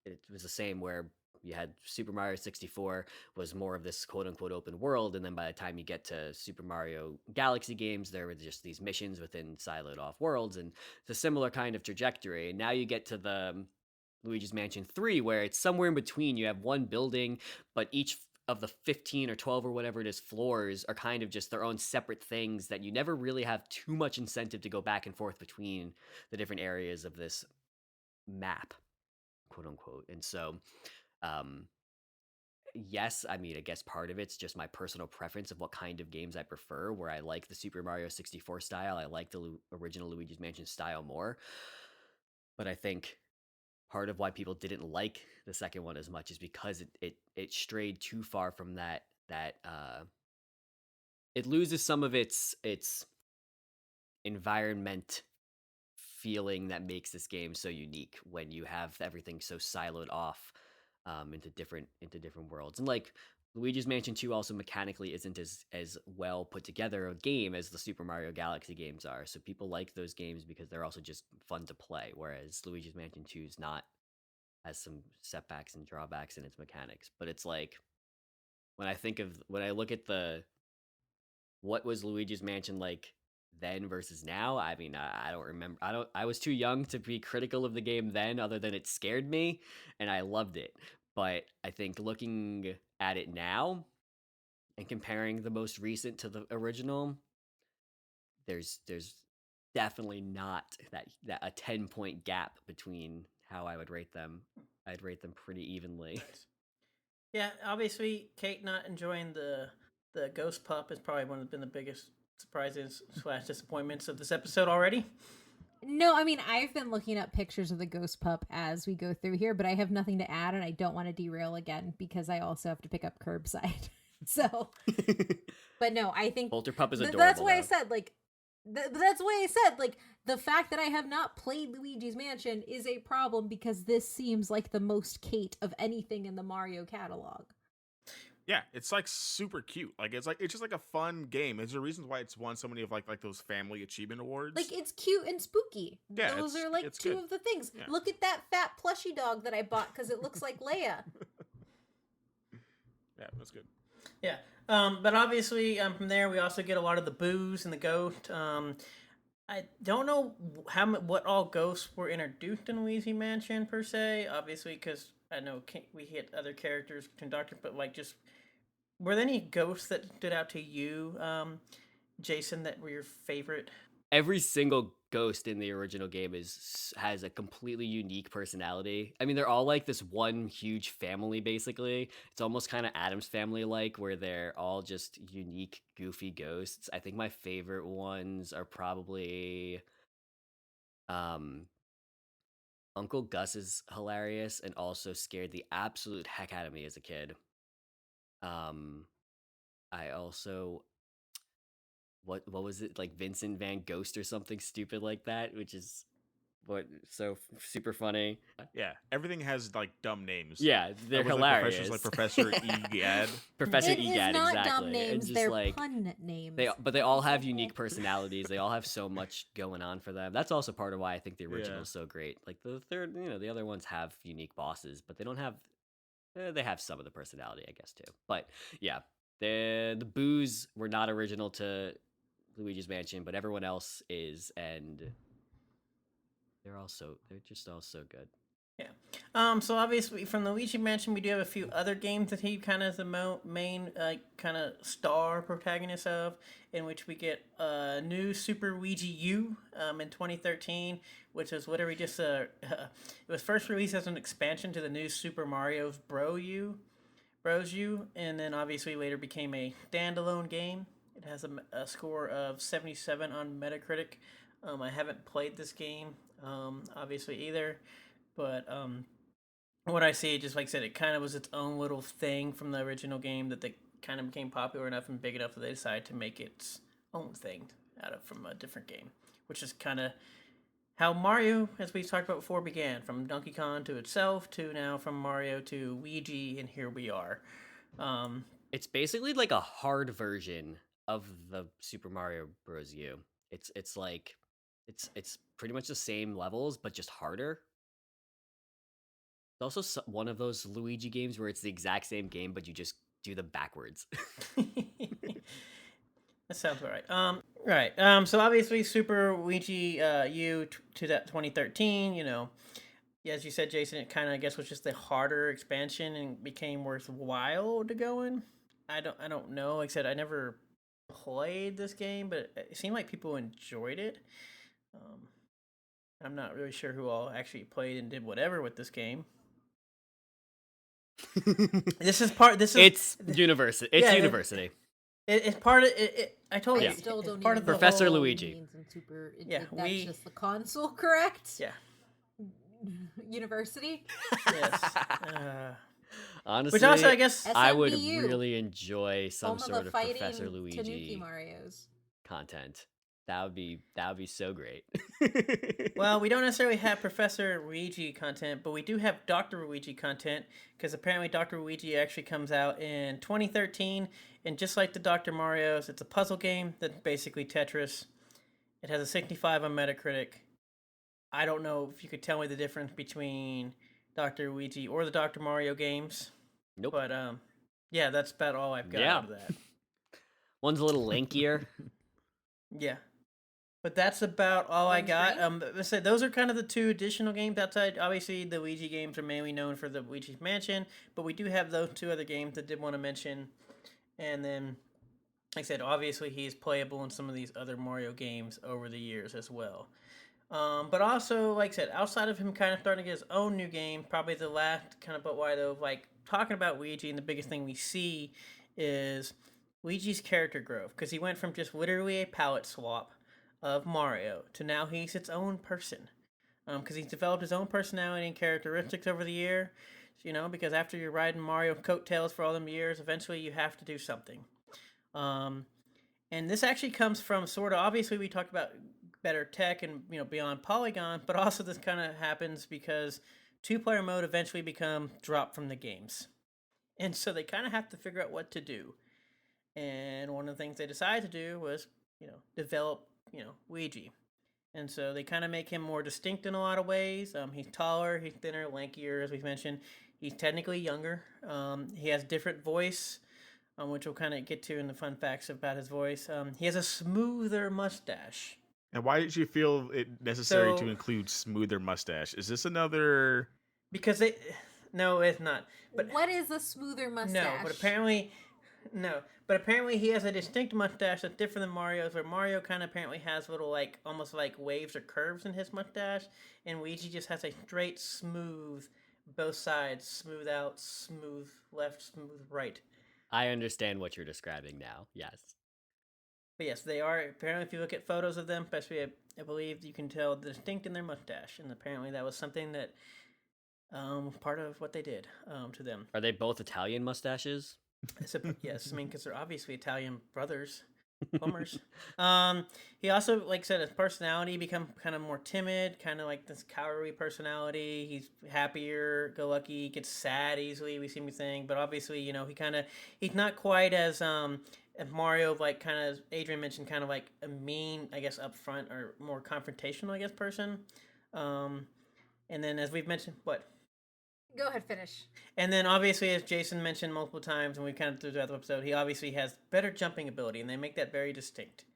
it was the same where you had Super Mario 64 was more of this quote unquote open world, and then by the time you get to Super Mario Galaxy games, there were just these missions within siloed off worlds, and it's a similar kind of trajectory. And now you get to the Luigi's Mansion 3, where it's somewhere in between. You have one building, but each of the 15 or 12 or whatever it is floors are kind of just their own separate things that you never really have too much incentive to go back and forth between the different areas of this map, quote unquote. And so, yes, I mean, I guess part of it's just my personal preference of what kind of games I prefer, where I like the Super Mario 64 style. I like the original Luigi's Mansion style more. But I think part of why people didn't like the second one as much is because it strayed too far from that it loses some of its environment feeling that makes this game so unique when you have everything so siloed off into different worlds. And like Luigi's Mansion 2 also mechanically isn't as well put together a game as the Super Mario Galaxy games are. So people like those games because they're also just fun to play, whereas Luigi's Mansion 2 is not, has some setbacks and drawbacks in its mechanics. But it's like when I look at what was Luigi's Mansion like then versus now, I mean, I don't remember. I was too young to be critical of the game then, other than it scared me and I loved it. But I think looking at it now and comparing the most recent to the original, there's definitely not that a 10-point gap between how I would rate them. I'd rate them pretty evenly. Nice. Yeah, obviously, Kate not enjoying the ghost pup is probably been the biggest surprises / disappointments of this episode already. No, I mean, I've been looking up pictures of the ghost pup as we go through here, but I have nothing to add, and I don't want to derail again because I also have to pick up curbside. So, but no, I think Bolter Pup is adorable. That's why I said, like, that's why I said, like, the fact that I have not played Luigi's Mansion is a problem because this seems like the most Kate of anything in the Mario catalog. Yeah, it's like super cute. Like it's just like a fun game. There's a reason why it's won so many of like those family achievement awards. Like, it's cute and spooky. Yeah, those are like two good. of the things. Yeah. Look at that fat plushy dog that I bought because it looks like Leia. Yeah, that's good. Yeah, but obviously from there we also get a lot of the boos and the goat. I don't know what all ghosts were introduced in Luigi Mansion per se. Obviously, because I know we hit other characters, conductor, but like just were there any ghosts that stood out to you, Jason, that were your favorite? Every single ghost in the original game has a completely unique personality. I mean, they're all like this one huge family, basically. It's almost kind of Addams Family like, where they're all just unique, goofy ghosts. I think my favorite ones are probably Uncle Gus is hilarious and also scared the absolute heck out of me as a kid. I also what was it, like Vincent Van Ghost or something stupid like that, which is super funny. Yeah, everything has like dumb names. Yeah, they're hilarious. Like Professor Egad. Professor It Egad, is not exactly. dumb names, just they're like pun names. but they all have unique personalities. They all have so much going on for them. That's also part of why I think the original is so great. Like the third, the other ones have unique bosses, but they don't have. They have some of the personality, I guess, too. But yeah, the boos were not original to Luigi's Mansion, but everyone else is, and they're just all so good. Yeah. So obviously from the Luigi Mansion, we do have a few other games that he kind of is the main kind of star protagonist of, in which we get new Super Luigi U in 2013, which is whatever he just it was first released as an expansion to the new Super Mario's Bros U, and then obviously later became a standalone game. It has a score of 77 on Metacritic. I haven't played this game, obviously either, but what I see, just like I said, it kind of was its own little thing from the original game that they kind of became popular enough and big enough that they decided to make its own thing from a different game, which is kind of how Mario, as we talked about before, began, from Donkey Kong to itself to now from Mario to Luigi, and here we are. It's basically like a hard version of the Super Mario Bros. U. It's like it's pretty much the same levels but just harder. It's also one of those Luigi games where it's the exact same game but you just do them backwards. That sounds right. Right. So obviously Super Luigi U to that 2013, as you said, Jason, it kind of, I guess, was just a harder expansion and became worthwhile to go in. I don't know. Like I said, I never played this game, but it seemed like people enjoyed it. I'm not really sure who all actually played and did whatever with this game. It's university. It's university. It's part of it. I told you. I still don't part even of the Professor whole, Luigi. That's just the console, correct? Yeah. University. Yes. Honestly, Which also, I guess, I would SMBU. really enjoy some Home of sort the of fighting Professor Tanuki Luigi Marios. content. That would be so great. well, we don't necessarily have Professor Luigi content, but we do have Dr. Luigi content, because apparently Dr. Luigi actually comes out in 2013, and just like the Dr. Mario's, it's a puzzle game that's basically Tetris. It has a 65 on Metacritic. I don't know if you could tell me the difference between Dr. Luigi or the Dr. Mario games. Nope. But yeah, that's about all I've got out of that. One's a little lankier. Yeah. But that's about all I got. I said those are kind of the two additional games outside. Obviously, the Luigi games are mainly known for the Luigi's Mansion, but we do have those two other games that I did want to mention. And then, like I said, obviously he's playable in some of these other Mario games over the years as well. But also, like I said, outside of him kind of starting to get his own new game, probably the last kind of but why though, like talking about Luigi, and the biggest thing we see is Luigi's character growth, because he went from just literally a palette swap of Mario to now he's its own person. Because he's developed his own personality and characteristics over the year. Because after you're riding Mario coattails for all them years, eventually you have to do something. And this actually comes from sort of, obviously we talked about better tech and beyond polygon, but also this kind of happens because 2-player mode eventually become dropped from the games, and so they kind of have to figure out what to do. And one of the things they decided to do was develop Luigi, and so they kind of make him more distinct in a lot of ways. He's taller, he's thinner, lankier, as we've mentioned. He's technically younger. He has different voice, which we'll kind of get to in the fun facts about his voice. He has a smoother mustache. And why did you feel it necessary to include smoother mustache? Is this another? Because no, it's not. But what is a smoother mustache? No, but apparently he has a distinct mustache that's different than Mario's. Where Mario kind of apparently has little almost like waves or curves in his mustache, and Luigi just has a straight, smooth, both sides, smooth out, smooth left, smooth right. I understand what you're describing now. Yes. But yes, they are. Apparently, if you look at photos of them, especially, I believe you can tell the distinct in their mustache. And apparently that was something that part of what they did to them. Are they both Italian mustaches? Yes, because they're obviously Italian brothers, plumbers. He also, like I said, his personality become kind of more timid, kind of like this cowardly personality. He's happier, go lucky, gets sad easily, we seem to think. But obviously, he's not quite as Mario, kind of, Adrian mentioned, kind of like a mean, I guess, upfront or more confrontational, I guess, person. And then, as we've mentioned, what? Go ahead, finish. And then, obviously, as Jason mentioned multiple times, and we kind of throughout the episode, he obviously has better jumping ability, and they make that very distinct.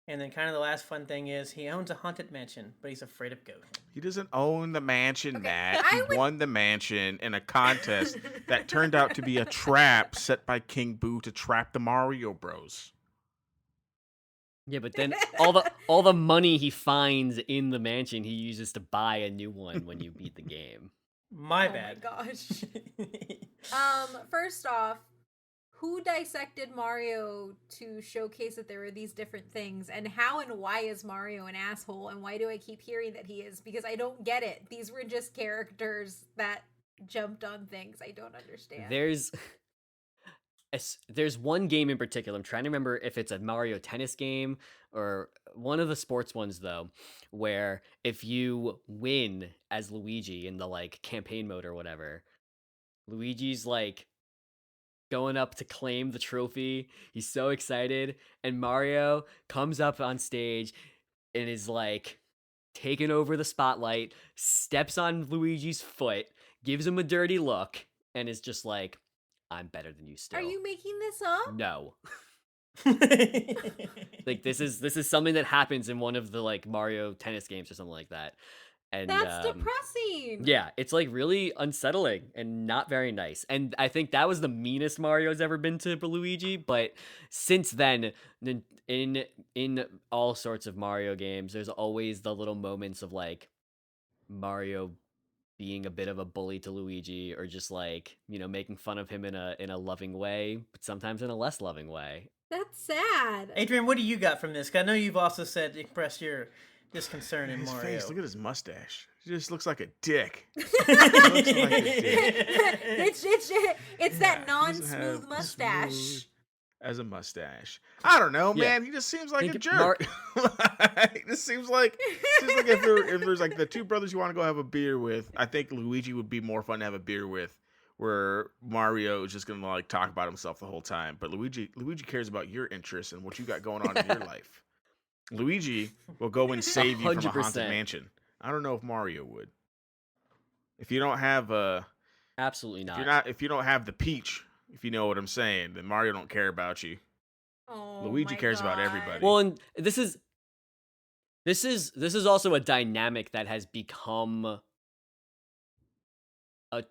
And then, kind of the last fun thing is he owns a haunted mansion, but he's afraid of ghosts. He doesn't own the mansion, Matt. He won the mansion in a contest that turned out to be a trap set by King Boo to trap the Mario Bros. Yeah, but then all the money he finds in the mansion he uses to buy a new one when you beat the game. My bad. Oh my gosh. First off, who dissected Mario to showcase that there are these different things, and how and why is Mario an asshole, and why do I keep hearing that he is? Because I don't get it. These were just characters that jumped on things. I don't understand. There's one game in particular. I'm trying to remember if it's a Mario Tennis game or one of the sports ones, though, where if you win as Luigi in the campaign mode or whatever, Luigi's going up to claim the trophy. He's so excited, and Mario comes up on stage and is taking over the spotlight, steps on Luigi's foot, gives him a dirty look, and is just I'm better than you still. Are you making this up? No. This is something that happens in one of the Mario Tennis games or something like that. And that's depressing. Yeah, it's really unsettling and not very nice. And I think that was the meanest Mario's ever been to Luigi. But since then, in all sorts of Mario games, there's always the little moments of Mario being a bit of a bully to Luigi, or just making fun of him in a loving way, but sometimes in a less loving way. That's sad. Adrian, what do you got from this? 'Cause I know you've also expressed your disconcern in his Mario. face, look at his mustache. He just looks like a dick. It's that Yeah, he doesn't non-smooth have mustache. smooth as a mustache. I don't know, Yeah. man. He just seems like a Think jerk. It just seems like if there's like the two brothers you want to go have a beer with, I think Luigi would be more fun to have a beer with. Where Mario is just gonna like talk about himself the whole time, but Luigi cares about your interests and what you got going on in your life. Luigi will go and save you from a haunted 100%. mansion. I don't know if Mario would. If you don't have Absolutely not. if you don't have the peach, if you know what I'm saying, then Mario don't care about you. Oh, Luigi my cares about God. everybody. Well, and this is also a dynamic that has become a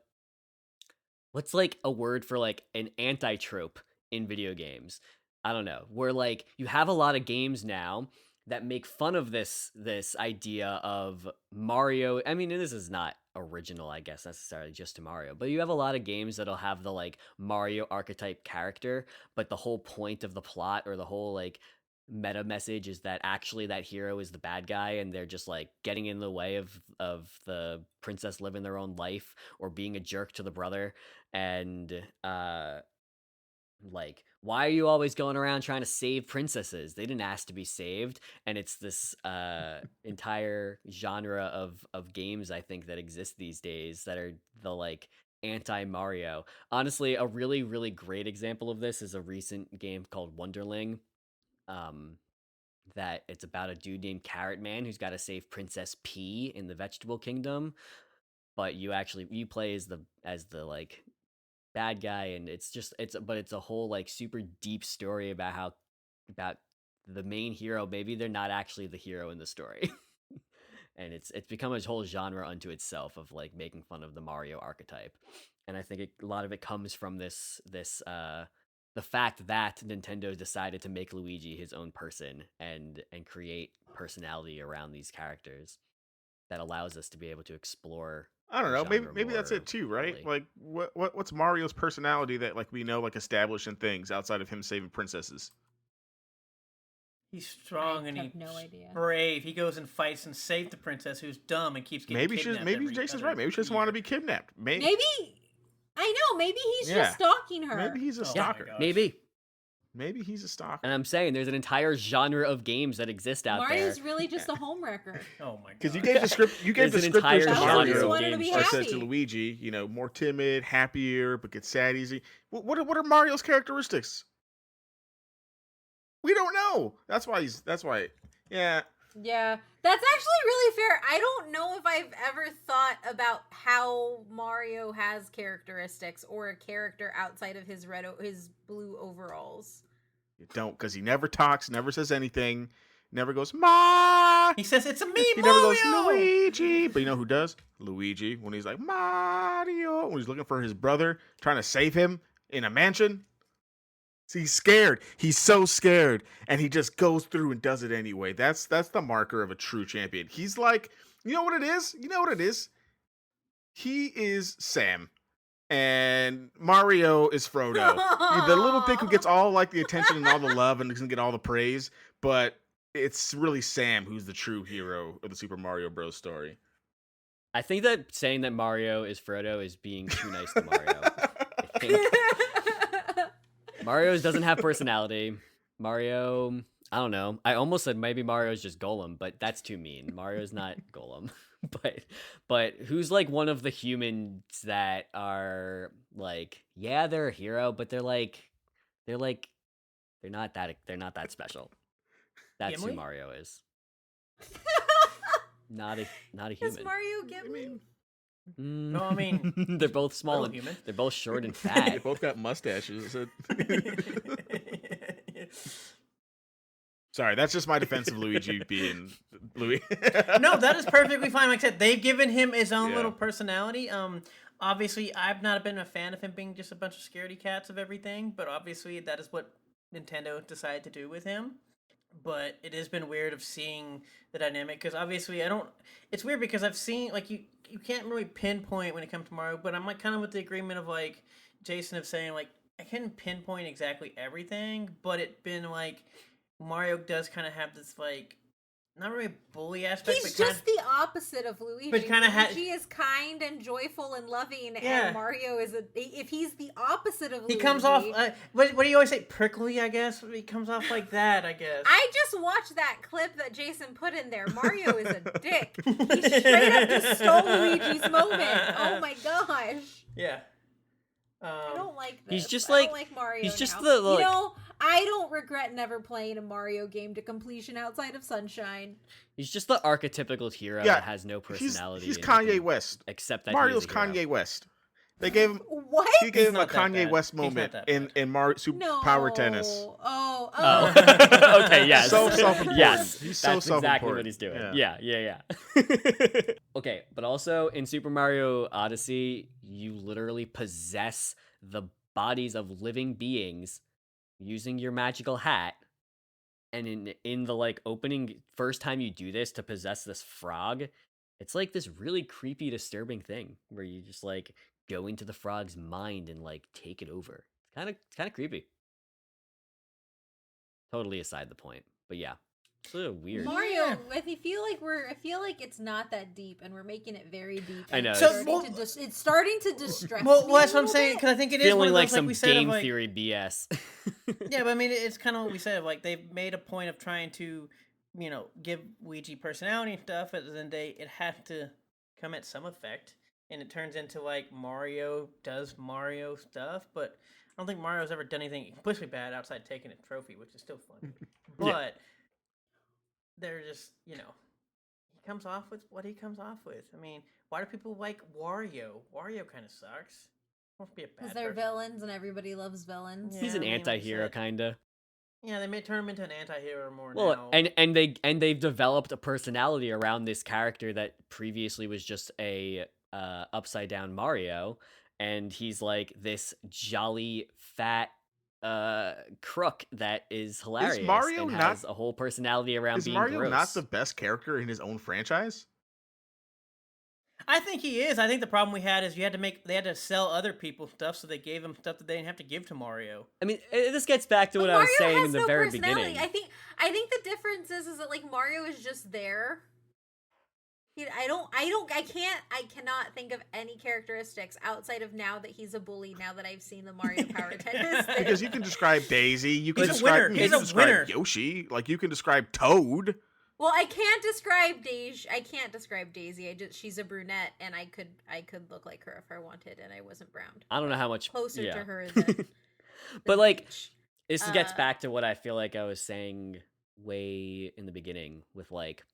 what's like a word for like an anti-trope in video games. I don't know. Where like you have a lot of games now that make fun of this idea of Mario. I mean, this is not original, I guess, necessarily just to Mario, but you have a lot of games that'll have the like Mario archetype character, but the whole point of the plot or the whole like meta message is that actually that hero is the bad guy and they're just like getting in the way of the princess living their own life or being a jerk to the brother. And like, why are you always going around trying to save princesses? They didn't ask to be saved. And it's this entire genre of games, I think, that exist these days that are the like anti Mario. Honestly, a really, really great example of this is a recent game called Wonderling. That it's about a dude named Carrot Man who's got to save Princess P in the Vegetable Kingdom, but you play as the like bad guy, and it's a whole like super deep story about the main hero. Maybe they're not actually the hero in the story. And it's become a whole genre unto itself of like making fun of the Mario archetype. And I think a lot of it comes from this the fact that Nintendo decided to make Luigi his own person and create personality around these characters that allows us to be able to explore. I don't the know. Maybe genre that's more it too, right? fully. Like what's Mario's personality that like we know like established in things outside of him saving princesses? He's strong I and have he's no idea. brave. He goes and fights and saves the princess who's dumb and keeps getting kidnapped. Maybe Jason's right. Maybe she doesn't want to be kidnapped. Maybe I know. Maybe he's Yeah. just stalking her. Maybe he's a Oh my stalker. gosh. Maybe. Maybe he's a stalker. And I'm saying there's an entire genre of games that exist out Mario's there. really just a homewrecker. Oh my god. Because you gave the script, you gave the There's an scripters entire to genre Mario, of wanted to be or said happy. to Luigi, you know, more timid, happier, but gets sad easy. What are Mario's characteristics? We don't know. That's why. Yeah. Yeah, that's actually really fair. I don't know if I've ever thought about how Mario has characteristics or a character outside of his his blue overalls. You don't, because he never talks, never says anything, never goes Ma. He says it's a me, He Mario! never goes Luigi. But you know who does? Luigi. When he's like Mario, when he's looking for his brother, trying to save him in a mansion. See, he's scared. He's so scared, and he just goes through and does it anyway. That's the marker of a true champion. He's like, you know what it is? You know what it is? He is Sam, and Mario is Frodo. The little dick who gets all like the attention and all the love and doesn't get all the praise, but it's really Sam who's the true hero of the Super Mario Bros. Story. I think that saying that Mario is Frodo is being too nice to Mario. I think Mario doesn't have personality. Mario, I don't know. I almost said maybe Mario's just Golem, but that's too mean. Mario's not Golem. But who's like one of the humans that are like, yeah, they're a hero, but they're not that special. That's Gimli? who Mario is. Not a Is human. Mario Gimli? No, I mean, they're both small little and human. they're both short and They fat. both got mustaches. Sorry, that's just my defense of Luigi being Louis. No, that is perfectly fine. Like I said, they've given him his own Yeah. little personality. Obviously, I've not been a fan of him being just a bunch of scaredy cats of everything, but obviously that is what Nintendo decided to do with him. But it has been weird of seeing the dynamic because obviously I don't. It's weird because I've seen like you can't really pinpoint when it comes to Mario, but I'm like kind of with the agreement of like Jason of saying like I can't pinpoint exactly everything, but it's been like Mario does kind of have this like not really a bully aspect. He's but just the opposite of Luigi. But kinda Luigi is kind and joyful and loving, Yeah. and Mario is if he's the opposite of Luigi. he comes off. What do you always say? Prickly, I guess. He comes off like that, I guess. I just watched that clip that Jason put in there. Mario is a dick. He straight up just stole Luigi's moment. Oh my gosh. Yeah. I don't like this. He's just I don't like- like Mario. he's just now. the, like- You know, I don't regret never playing a Mario game to completion outside of Sunshine. He's just the archetypical hero Yeah, that has no personality. He's and Kanye nothing West. Except that Mario's he is a hero. Kanye West. They gave him. What? He gave him a not that Kanye bad. West He's not moment that in bad. Mario Super No. Power Tennis. Oh. Oh, okay, yes. So self-important. Yes, He's so that's exactly self-important. what he's doing. Yeah. Yeah. Okay, but also in Super Mario Odyssey, you literally possess the bodies of living beings using your magical hat. And in the like opening first time you do this to possess this frog, it's like this really creepy, disturbing thing where you just like go into the frog's mind and like take it over. It's kind of creepy. Totally aside the point, but yeah, it's a little weird. Mario, Yeah. I feel like it's not that deep, and we're making it very deep. I know, It's So, starting, it's starting to distress Well, me that's a what I'm little saying. bit. Because I think it is one Feeling of like those, some we said, game of, like, theory BS. Yeah, but I mean, it's kind of what we said. Like they've made a point of trying to, give Luigi personality and stuff. At the end of the day, it has to come at some effect, and it turns into like Mario does Mario stuff. But I don't think Mario's ever done anything explicitly bad outside taking a trophy, which is still fun. But Yeah. they're just, he comes off with what he comes off with. I mean, why do people like Wario? Wario kind of sucks. Won't be a bad Because they're person. villains, and everybody loves villains. Yeah. He's an I mean, like you anti-hero, said. kinda. Yeah, they may turn him into an anti-hero more Well, now. and they've developed a personality around this character that previously was just a upside down Mario, and he's like this jolly fat crook that is hilarious Mario and not- has a whole personality around Is being Mario gross. not the best character in his own franchise? I think he is. I think the problem we had is they had to sell other people stuff, so they gave him stuff that they didn't have to give to Mario. I mean, this gets back to But what I was Mario saying has in the no very personality. beginning. I think the difference is that like Mario is just there. I cannot think of any characteristics outside of now that he's a bully. Now that I've seen the Mario Power Tennis, thing. Because you can describe Daisy, you can He's a describe, winner. you He's can a describe winner. Yoshi, like you can describe Toad. Well, I can't describe Daisy. I can't describe Daisy. She's a brunette, and I could look like her if I wanted, and I wasn't brown. I don't know how much Closer yeah. to her than. But like, Peach. this gets Uh, back to what I feel like I was saying way in the beginning with like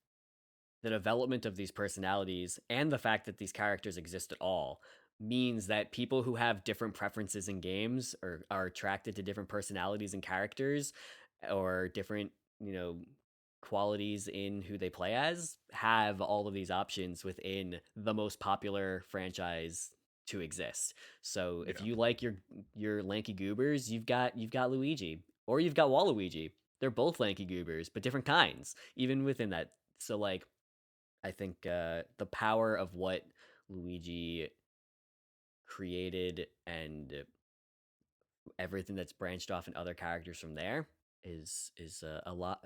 the development of these personalities and the fact that these characters exist at all means that people who have different preferences in games or are attracted to different personalities and characters or different, qualities in who they play as have all of these options within the most popular franchise to exist. So if Yeah. you like your lanky goobers, you've got Luigi or you've got Waluigi. They're both lanky goobers, but different kinds even within that. So like I think the power of what Luigi created and everything that's branched off in other characters from there is a lot.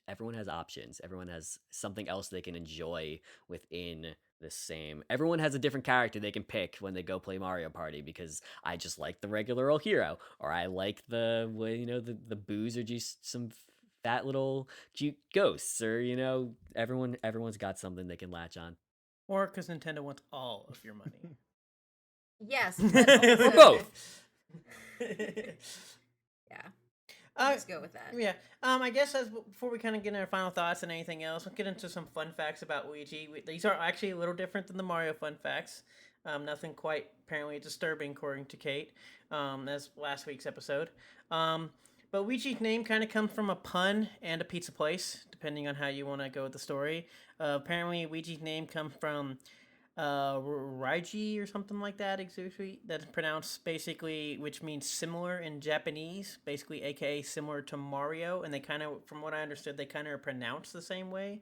Everyone has options. Everyone has something else they can enjoy within the same. Everyone has a different character they can pick when they go play Mario Party because I just like the regular old hero, or I like the the boos are just some fat little cute ghosts, or everyone's got something they can latch on. Or because Nintendo wants all of your money. Yes, Or but both. Yeah, Uh, let's go with that. Yeah. I guess before we kind of get into our final thoughts and anything else, let's get into some fun facts about Luigi. These are actually a little different than the Mario fun facts. Nothing quite apparently disturbing, according to Kate, as last week's episode. But Luigi's name kind of comes from a pun and a pizza place, depending on how you want to go with the story. Apparently, Luigi's name comes from Raiji or something like that, exactly. That's pronounced basically, which means similar in Japanese, basically, aka similar to Mario. And they kind of, from what I understood, they kind of are pronounced the same way.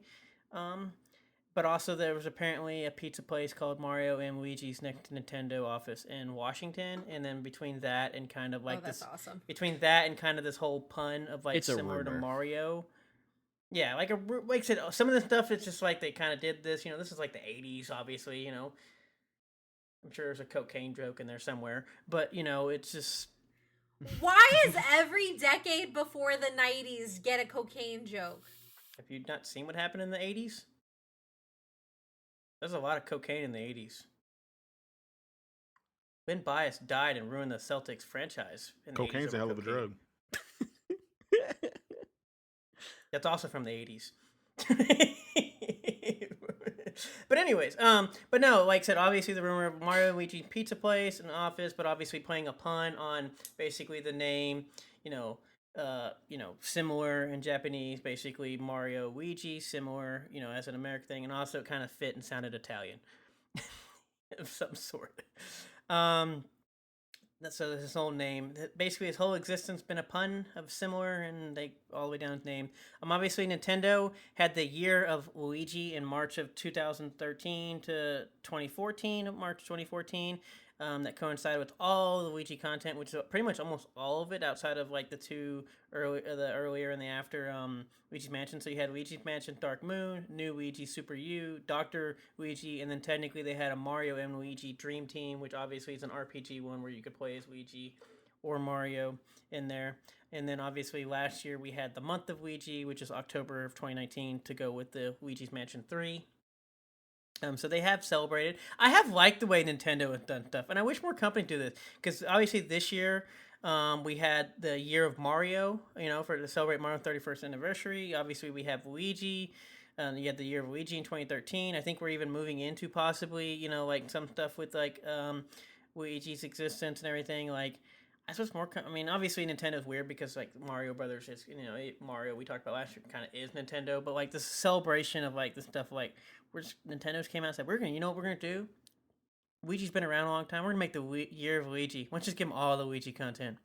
But also, there was apparently a pizza place called Mario and Luigi's next to Nintendo office in Washington. And then between that and kind of like That's this, awesome. between that and kind of this whole pun of like It's a similar to rumor. Mario, Yeah, like like I said, some of the stuff it's just like they kind of did this. This is like the '80s, obviously. I'm sure there's a cocaine joke in there somewhere, but it's just Why is every decade before the 90s get a cocaine joke? have you not seen what happened in the '80s? There's a lot of cocaine in the '80s. Ben Bias died and ruined the Celtics franchise in the '80s. Cocaine's a hell of a drug. That's also from the '80s. But anyways, but no, like I said, obviously the rumor of Mario and Luigi Pizza Place in the office, but obviously playing a pun on basically the name, similar in Japanese, basically Mario Luigi, similar, as an American thing, and also it kind of fit and sounded Italian of some sort. So his whole name, basically his whole existence been a pun of similar, and they all the way down his name. Obviously Nintendo had the year of Luigi in March of 2013 to 2014, March 2014. That coincided with all the Luigi content, which is pretty much almost all of it, outside of like the two earlier and the after Luigi's Mansion. So you had Luigi's Mansion Dark Moon, New Luigi Super U, Dr. Luigi, and then technically they had a Mario and Luigi Dream Team, which obviously is an RPG one where you could play as Luigi or Mario in there. And then obviously last year we had the month of Luigi, which is October of 2019, to go with the Luigi's Mansion 3. So they have celebrated. I have liked the way Nintendo has done stuff, and I wish more companies do this, because obviously this year we had the year of Mario, to celebrate Mario's 31st anniversary. Obviously we have Luigi. You had the year of Luigi in 2013. I think we're even moving into possibly, like some stuff with like Luigi's existence and everything. Like, I suppose more. Obviously Nintendo's weird because like Mario Brothers is, Mario we talked about last year kind of is Nintendo, but like this celebration of like this stuff like. Nintendo's came out and said, we're gonna, what we're gonna do? Luigi's been around a long time. We're gonna make the year of Luigi. Let's just give him all the Luigi content.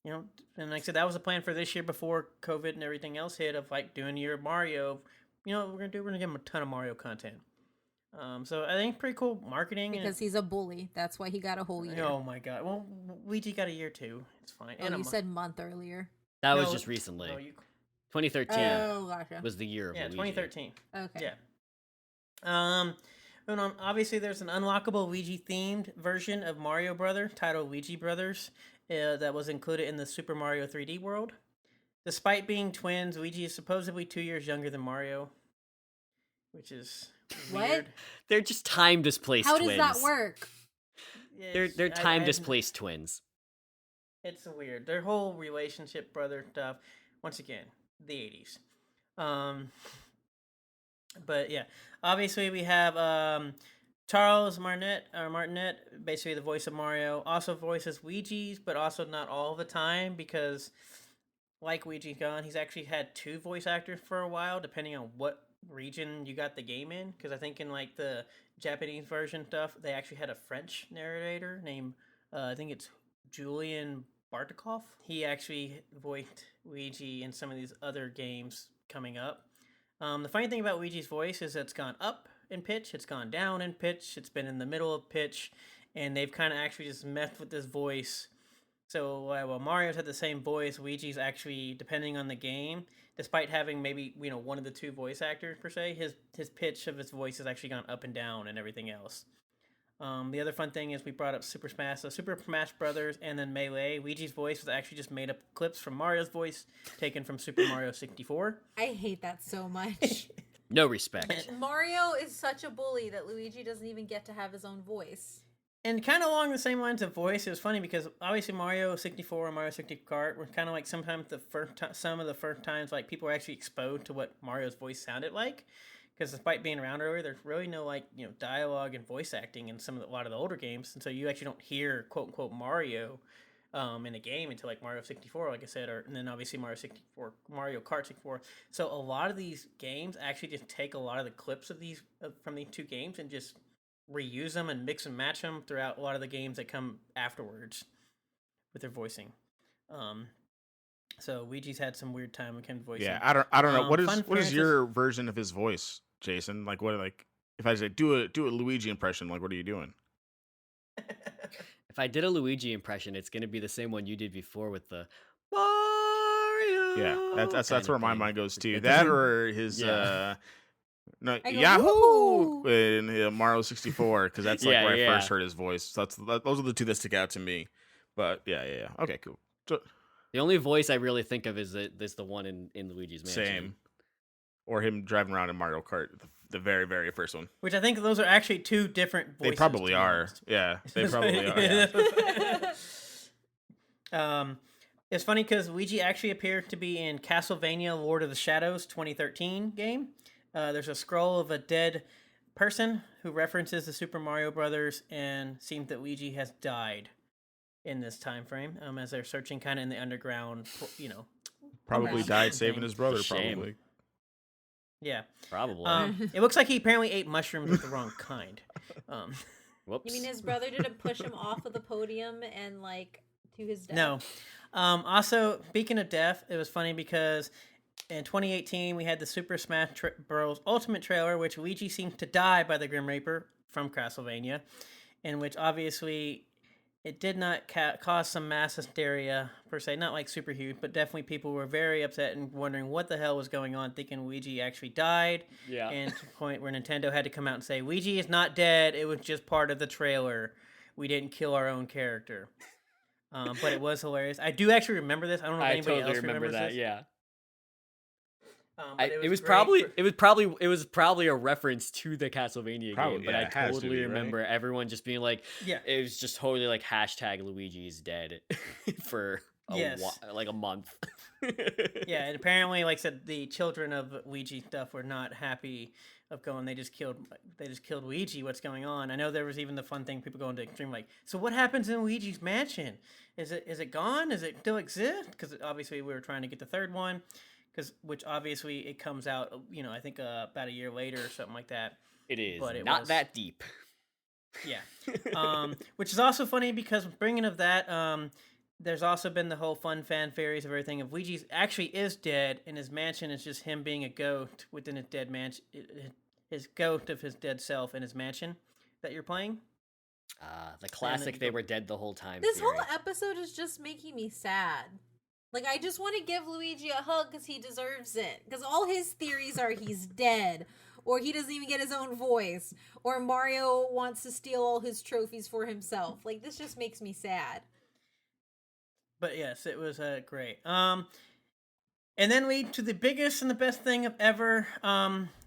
And like I said, that was the plan for this year before COVID and everything else hit, of like doing year of Mario. What we're gonna do? We're gonna give him a ton of Mario content. So I think pretty cool marketing. Because he's a bully. That's why he got a whole year. Oh my god. Well, Luigi got a year too. It's fine. Oh, you said month earlier. That was just recently. 2013 gotcha. was the year of Luigi. 2013. Okay. Yeah. Obviously there's an unlockable Luigi themed version of Mario Brother titled Luigi Brothers that was included in the Super Mario 3D world. Despite being twins, Luigi is supposedly 2 years younger than Mario, which is weird. What? They're just time displaced twins. How does that work? They're time displaced twins. It's weird. Their whole relationship, brother stuff. Once again, the 80s. But yeah, obviously we have Charles Martinet, basically the voice of Mario, also voices Luigi's, but also not all the time, because like Luigi's gone, he's actually had two voice actors for a while, depending on what region you got the game in. Because I think in like the Japanese version stuff, they actually had a French narrator named, I think it's Julian Bartikov. He actually voiced Luigi in some of these other games coming up. The funny thing about Luigi's voice is it's gone up in pitch, it's gone down in pitch, it's been in the middle of pitch, and they've kind of actually just messed with this voice. So while Mario's had the same voice, Luigi's actually, depending on the game, despite having maybe one of the two voice actors per se, his pitch of his voice has actually gone up and down and everything else. The other fun thing is we brought up Super Smash Brothers, and then Melee. Luigi's voice was actually just made up clips from Mario's voice, taken from Super Mario 64. I hate that so much. No respect. Mario is such a bully that Luigi doesn't even get to have his own voice. And kind of along the same lines of voice, it was funny because obviously Mario 64 and Mario 64 Kart were kind of like sometimes some of the first times like people were actually exposed to what Mario's voice sounded like. Because despite being around earlier, there's really no dialogue and voice acting in a lot of the older games, and so you actually don't hear quote unquote Mario in a game until like Mario 64, like I said, and then obviously Mario Kart 64. So a lot of these games actually just take a lot of the clips of these from these two games and just reuse them and mix and match them throughout a lot of the games that come afterwards with their voicing. So Luigi's had some weird time with him voicing. Yeah, I don't know. What is your version of his voice, Jason? Like if I say do a Luigi impression, like what are you doing? If I did a Luigi impression, it's gonna be the same one you did before with the Mario. Yeah, that's kind where of my thing. mind goes to. It That doesn't- or his Yeah. no I go, Yahoo "Woohoo!" in Mario 64 because that's like Yeah, where I yeah. first heard his voice. Those are the two that stick out to me. But yeah. Okay, cool. So, The only voice I really think of is the one in Luigi's Mansion. same. Or him driving around in Mario Kart, the very, very first one. Which I think those are actually two different voices. They probably to be are. honest. Yeah, they probably are. It's funny because Luigi actually appeared to be in Castlevania Lord of the Shadows 2013 game. There's a scroll of a dead person who references the Super Mario Brothers, and seems that Luigi has died in this time frame as they're searching kind of in the underground, Probably Underground died saving thing. his brother, Shame. probably. Yeah. Probably. It looks like he apparently ate mushrooms of the wrong kind. Whoops. You mean his brother didn't push him off of the podium and like to his death? No. Also, speaking of death, it was funny because in 2018 we had the Super Smash Bros. Ultimate trailer, which Luigi seems to die by the Grim Reaper from Castlevania, in which obviously it did not cause some mass hysteria per se, not like super huge, but definitely people were very upset and wondering what the hell was going on, thinking Luigi actually died. Yeah. And to the point where Nintendo had to come out and say, Luigi is not dead, it was just part of the trailer. We didn't kill our own character. But it was hilarious. I do actually remember this. I don't know if I anybody totally else remember remembers that. this. Yeah. But It was great probably a reference to the Castlevania Probably, game, but yeah, I it has to totally be, right? remember everyone just being like, Yeah. it was just totally like hashtag Luigi's dead for Yes. like a month. Yeah, and apparently, like I said, the children of Luigi stuff were not happy of going. They just killed Luigi. What's going on? I know there was even the fun thing, people going to extreme like, so what happens in Luigi's mansion? Is it gone? Does it still exist? Because obviously we were trying to get the third one, which obviously it comes out, I think about a year later or something like that. It is But it not was- that deep. Yeah. Which is also funny because bringing of that, there's also been the whole fun fan theories of everything of Luigi actually is dead, and his mansion is just him being a goat within his dead mansion, his goat of his dead self in his mansion that you're playing. The classic they were dead the whole time. This theory. whole episode is just making me sad. Like, I just want to give Luigi a hug because he deserves it. Because all his theories are he's dead, or he doesn't even get his own voice, or Mario wants to steal all his trophies for himself. Like, this just makes me sad. But yes, it was great. And then we to the biggest and the best thing of ever.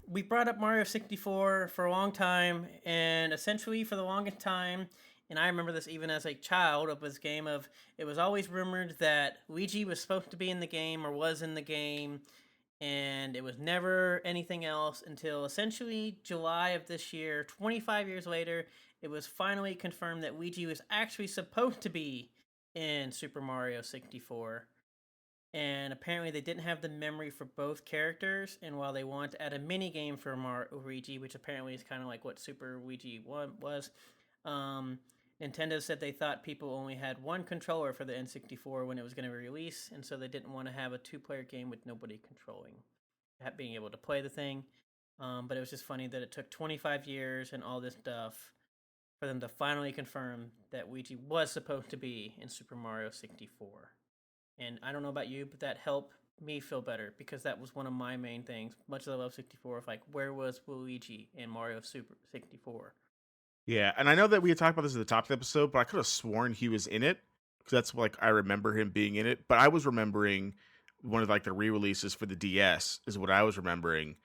We brought up Mario 64 for a long time, and essentially for the longest time, and I remember this even as a child of this game of, it was always rumored that Luigi was supposed to be in the game or was in the game, and it was never anything else until essentially July of this year, 25 years later, it was finally confirmed that Luigi was actually supposed to be in Super Mario 64. And apparently they didn't have the memory for both characters, and while they want to add a mini game for Luigi, which apparently is kind of like what Super Luigi 1 was, Nintendo said they thought people only had one controller for the N64 when it was going to be released, and so they didn't want to have a two-player game with nobody controlling, being able to play the thing. But it was just funny that it took 25 years and all this stuff for them to finally confirm that Luigi was supposed to be in Super Mario 64. And I don't know about you, but that helped me feel better because that was one of my main things. Much as I love 64, like, where was Luigi in Mario Super 64? Yeah, and I know that we had talked about this at the top of the episode, but I could have sworn he was in it because that's like I remember him being in it. But I was remembering one of like the re-releases for the DS is what I was remembering.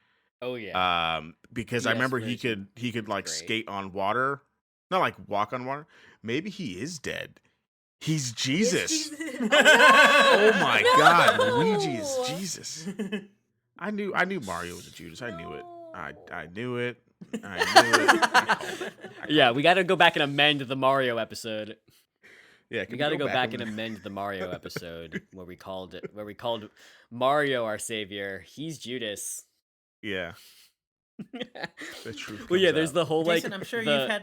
Oh yeah. Because DS I remember he version could like great. skate on water, not like walk on water. Maybe he is dead. He's Jesus. Oh, Oh my no! God, Luigi is Jesus. I knew Mario was a Judas. I knew it. I knew it. I knew it. I called it. Yeah, we got to go back and amend the Mario episode. Yeah, We got to go back and amend the Mario episode where we called Mario our savior. He's Judas. Yeah, the truth. Well, yeah, comes there's out. the whole like Jason, I'm sure the- you've had.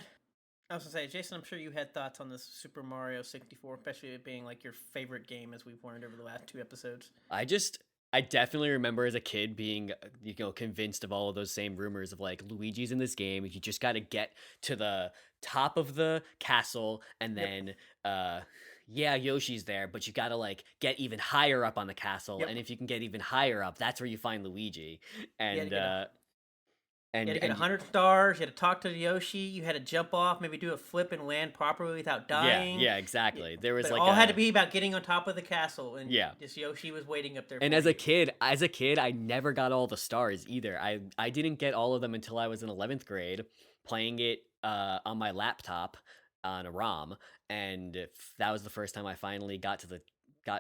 I was gonna say, Jason, I'm sure you had thoughts on this Super Mario 64, especially it being like your favorite game, as we've learned over the last 2 episodes. I definitely remember as a kid being, convinced of all of those same rumors of like Luigi's in this game. You just got to get to the top of the castle and then, yeah, Yoshi's there, but you gotta like get even higher up on the castle, Yep. and if you can get even higher up, that's where you find Luigi. You had to And get a, you had to get and 100 stars. You had to talk to Yoshi. You had to jump off, maybe do a flip and land properly without dying. yeah, exactly. There was But it like all had a to be about getting on top of the castle, and Yeah. just Yoshi was waiting up there. And for as a you. kid, I never got all the stars either. I didn't get all of them until I was in 11th grade, playing it on my laptop on a ROM, and that was the first time I finally got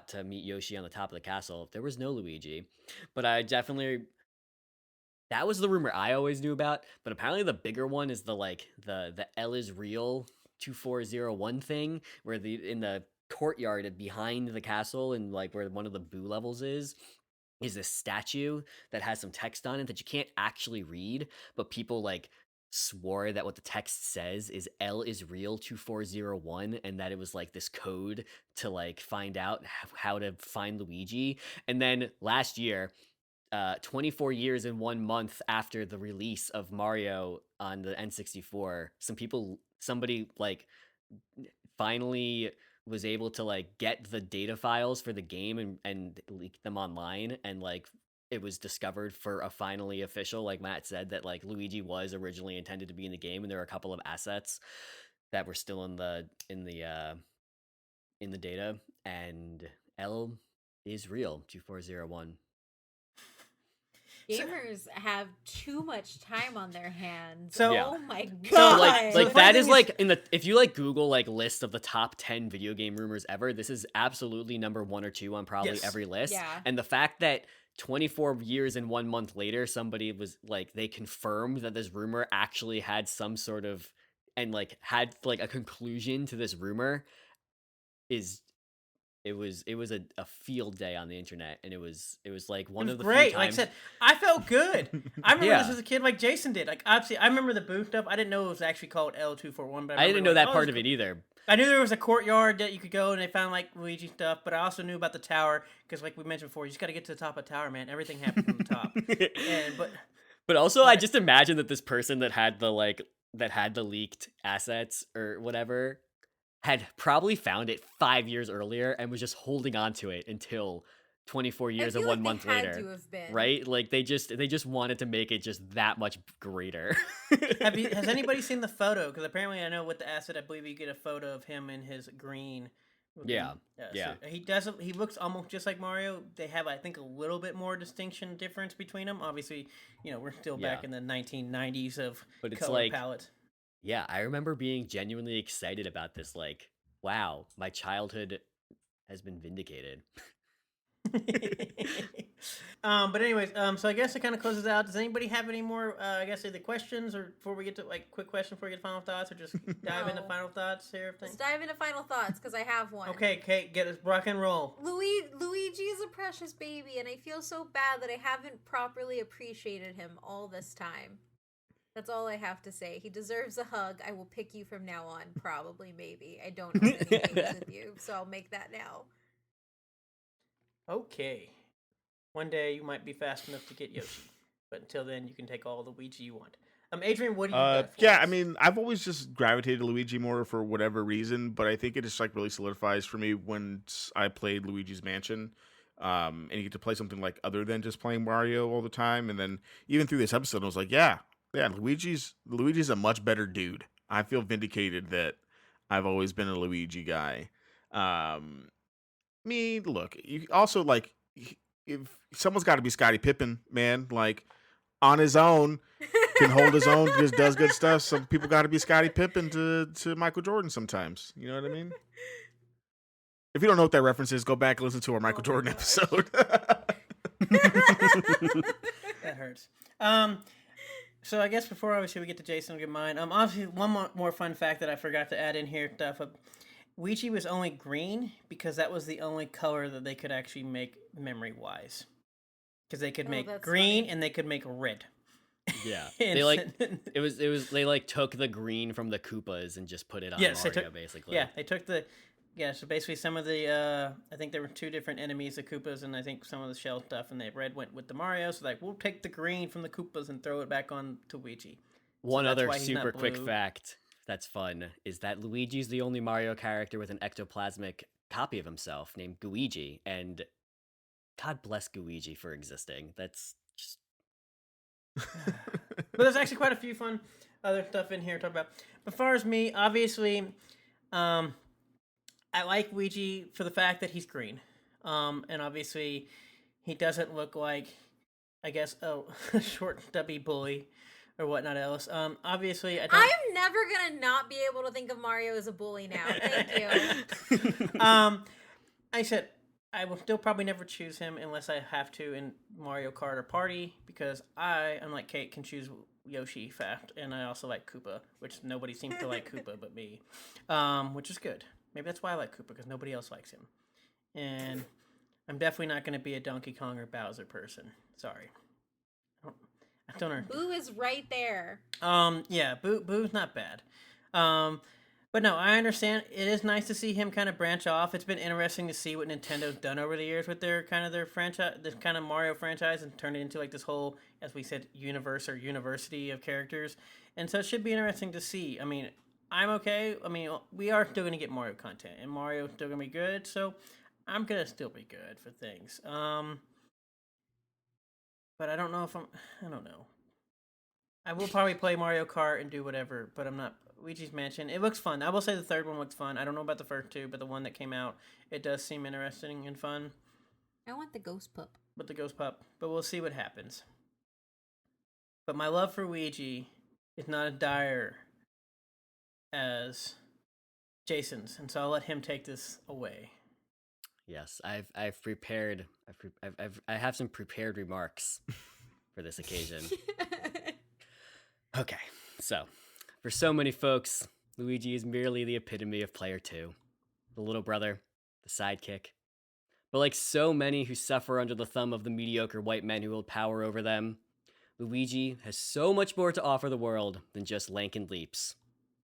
to meet Yoshi on the top of the castle. There was no Luigi, but I definitely that was the rumor I always knew about. But apparently the bigger one is the L is real 2401 thing, where the in the courtyard behind the castle and like where one of the boo levels is this statue that has some text on it that you can't actually read, but people like swore that what the text says is L is real 2401, and that it was like this code to like find out how to find Luigi. And then last year, 24 years and 1 month after the release of Mario on the N64, somebody like finally was able to like get the data files for the game and leak them online, and like it was discovered for a finally official, like Matt said, that like Luigi was originally intended to be in the game, and there were a couple of assets that were still in the data, and L is real 2401. Gamers have too much time on their hands. So- Yeah. Oh my god. So like the that funny is thing like in the if you like Google like list of the top 10 video game rumors ever, this is absolutely number 1 or 2 on probably Yes. every list. Yeah. And the fact that 24 years and 1 month later, somebody was like they confirmed that this rumor actually had some sort of and like had like a conclusion to this rumor is it was a field day on the internet, and it was like It one was of the great. few Like I times. said, I felt good. I remember this Yeah. as a kid, like Jason did. Like obviously, I remember the boo stuff. I didn't know it was actually called L241, but I didn't know that part it of it either. I knew there was a courtyard that you could go and they found like Luigi stuff, but I also knew about the tower because, like we mentioned before, you just got to get to the top of the tower, man. Everything happens from the top. But also, I just imagine that this person that had the leaked assets or whatever had probably found it 5 years earlier and was just holding on to it until 24 years and feel 1 like month they had later. to have been. Right? Like they just wanted to make it just that much greater. Has anybody seen the photo? Because apparently, I know with the asset, I believe you get a photo of him in his green. Yeah, yeah. So he doesn't. He looks almost just like Mario. They have, I think, a little bit more distinction difference between them. Obviously, we're still back Yeah. in the 1990s of But it's color like palette. Yeah, I remember being genuinely excited about this. Like, wow, my childhood has been vindicated. But anyways, so I guess it kind of closes out. Does anybody have any more? I guess either questions or before we get to like quick question before we get final thoughts, or just dive into No. final thoughts here? Let's dive into final thoughts because I have one. Okay, Kate, get us rock and roll. Luigi is a precious baby, and I feel so bad that I haven't properly appreciated him all this time. That's all I have to say. He deserves a hug. I will pick you from now on, probably, maybe. I don't know any things with you, so I'll make that now. Okay. One day you might be fast enough to get Yoshi, but until then you can take all the Luigi you want. Adrian, what do you got? For Yeah, us? I mean, I've always just gravitated to Luigi more for whatever reason, but I think it just like really solidifies for me when I played Luigi's Mansion, and you get to play something like other than just playing Mario all the time. And then even through this episode, I was like, yeah, Luigi's a much better dude. I feel vindicated that I've always been a Luigi guy. Look, you also like if someone's got to be Scottie Pippen, man, like on his own. Can hold his own, just does good stuff. Some people got to be Scottie Pippen to Michael Jordan sometimes. You know what I mean? If you don't know what that reference is, go back and listen to our Michael Oh my Jordan gosh. episode. That hurts. So I guess before obviously we get to Jason, we'll get mine. Obviously one more fun fact that I forgot to add in here. Luigi was only green because that was the only color that they could actually make memory wise. Because they could Oh, make that's green funny. and they could make red. Yeah, And they like it was they like took the green from the Koopas and just put it on Yes, they Mario, took- basically. Yeah, they took so basically some of the, I think there were 2 different enemies, the Koopas, and I think some of the shell stuff, and the red went with the Mario, so like, we'll take the green from the Koopas and throw it back on to Luigi. One that's other why he's not super quick blue. fact that's fun is that Luigi's the only Mario character with an ectoplasmic copy of himself named Luigi, and God bless Luigi for existing. That's just But there's actually quite a few fun other stuff in here to talk about. But as far as me, obviously, I like Luigi for the fact that he's green. And obviously, he doesn't look like, I guess, a short, stubby bully or whatnot else. Obviously, I don't... I'm never gonna not be able to think of Mario as a bully now. Thank you. I said I will still probably never choose him unless I have to in Mario Kart or Party, because I, unlike Kate, can choose Yoshi fast, and I also like Koopa, which nobody seems to like Koopa but me, which is good. Maybe that's why I like Koopa, because nobody else likes him. And I'm definitely not going to be a Donkey Kong or Bowser person. Sorry. I don't know. Boo is right there. Yeah, Boo's not bad. But no, I understand. It is nice to see him kind of branch off. It's been interesting to see what Nintendo's done over the years with their franchise, this kind of Mario franchise, and turn it into like this whole, as we said, universe or university of characters. And so it should be interesting to see. I mean, I'm okay. I mean, we are still going to get Mario content, and Mario's still going to be good. So I'm going to still be good for things. But I don't know if I don't know. I will probably play Mario Kart and do whatever, but I'm not. Luigi's Mansion, it looks fun. I will say the third one looks fun. I don't know about the first two, but the one that came out, it does seem interesting and fun. I want the ghost pup. But we'll see what happens. But my love for Luigi is not as dire as Jason's, and so I'll let him take this away. Yes, I've prepared. I have some prepared remarks for this occasion. Okay, so for so many folks, Luigi is merely the epitome of player 2, the little brother, the sidekick. But like so many who suffer under the thumb of the mediocre white men who hold power over them, Luigi has so much more to offer the world than just lank and leaps.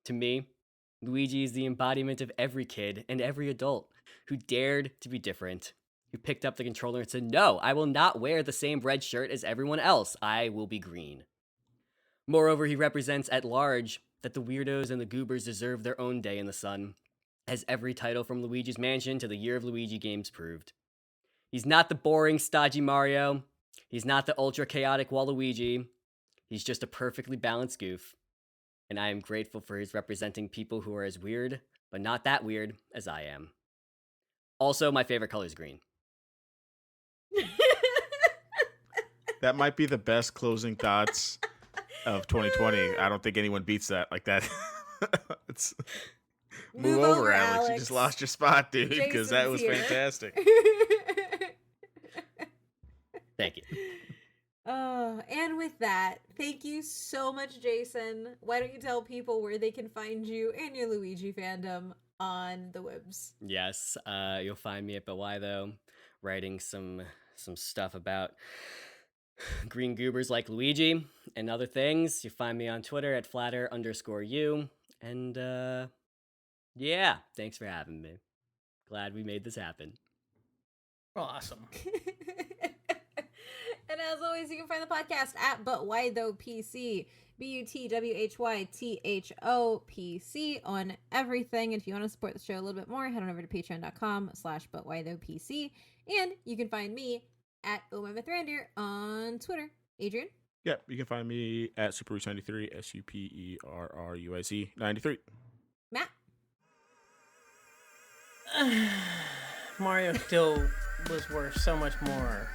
To me, Luigi is the embodiment of every kid and every adult who dared to be different, who picked up the controller and said, "No, I will not wear the same red shirt as everyone else. I will be green." Moreover, he represents at large that the weirdos and the goobers deserve their own day in the sun, as every title from Luigi's Mansion to the Year of Luigi games proved. He's not the boring, stodgy Mario. He's not the ultra chaotic Waluigi. He's just a perfectly balanced goof. And I am grateful for his representing people who are as weird, but not that weird, as I am. Also, my favorite color is green. That might be the best closing thoughts of 2020. I don't think anyone beats that like that. It's move over, Alex. You just lost your spot, dude, because that was fantastic. Thank you. And with that, thank you so much, Jason. Why don't you tell people where they can find you and your Luigi fandom on the webs? Yes, you'll find me at Why Though, writing some stuff about green goobers like Luigi and other things. You find me on Twitter at flatter_you. And yeah, thanks for having me. Glad we made this happen. Awesome. And as always, you can find the podcast at But Why Though PC, BUTWHYTHOPC on everything. And if you want to support the show a little bit more, head on over to patreon.com/ButWhyThoughPC. And you can find me at OMMithrandir on Twitter. Adrian? Yep, you can find me at Superruiz93, SUPERRUIZ 93. Matt? Mario still was worth so much more.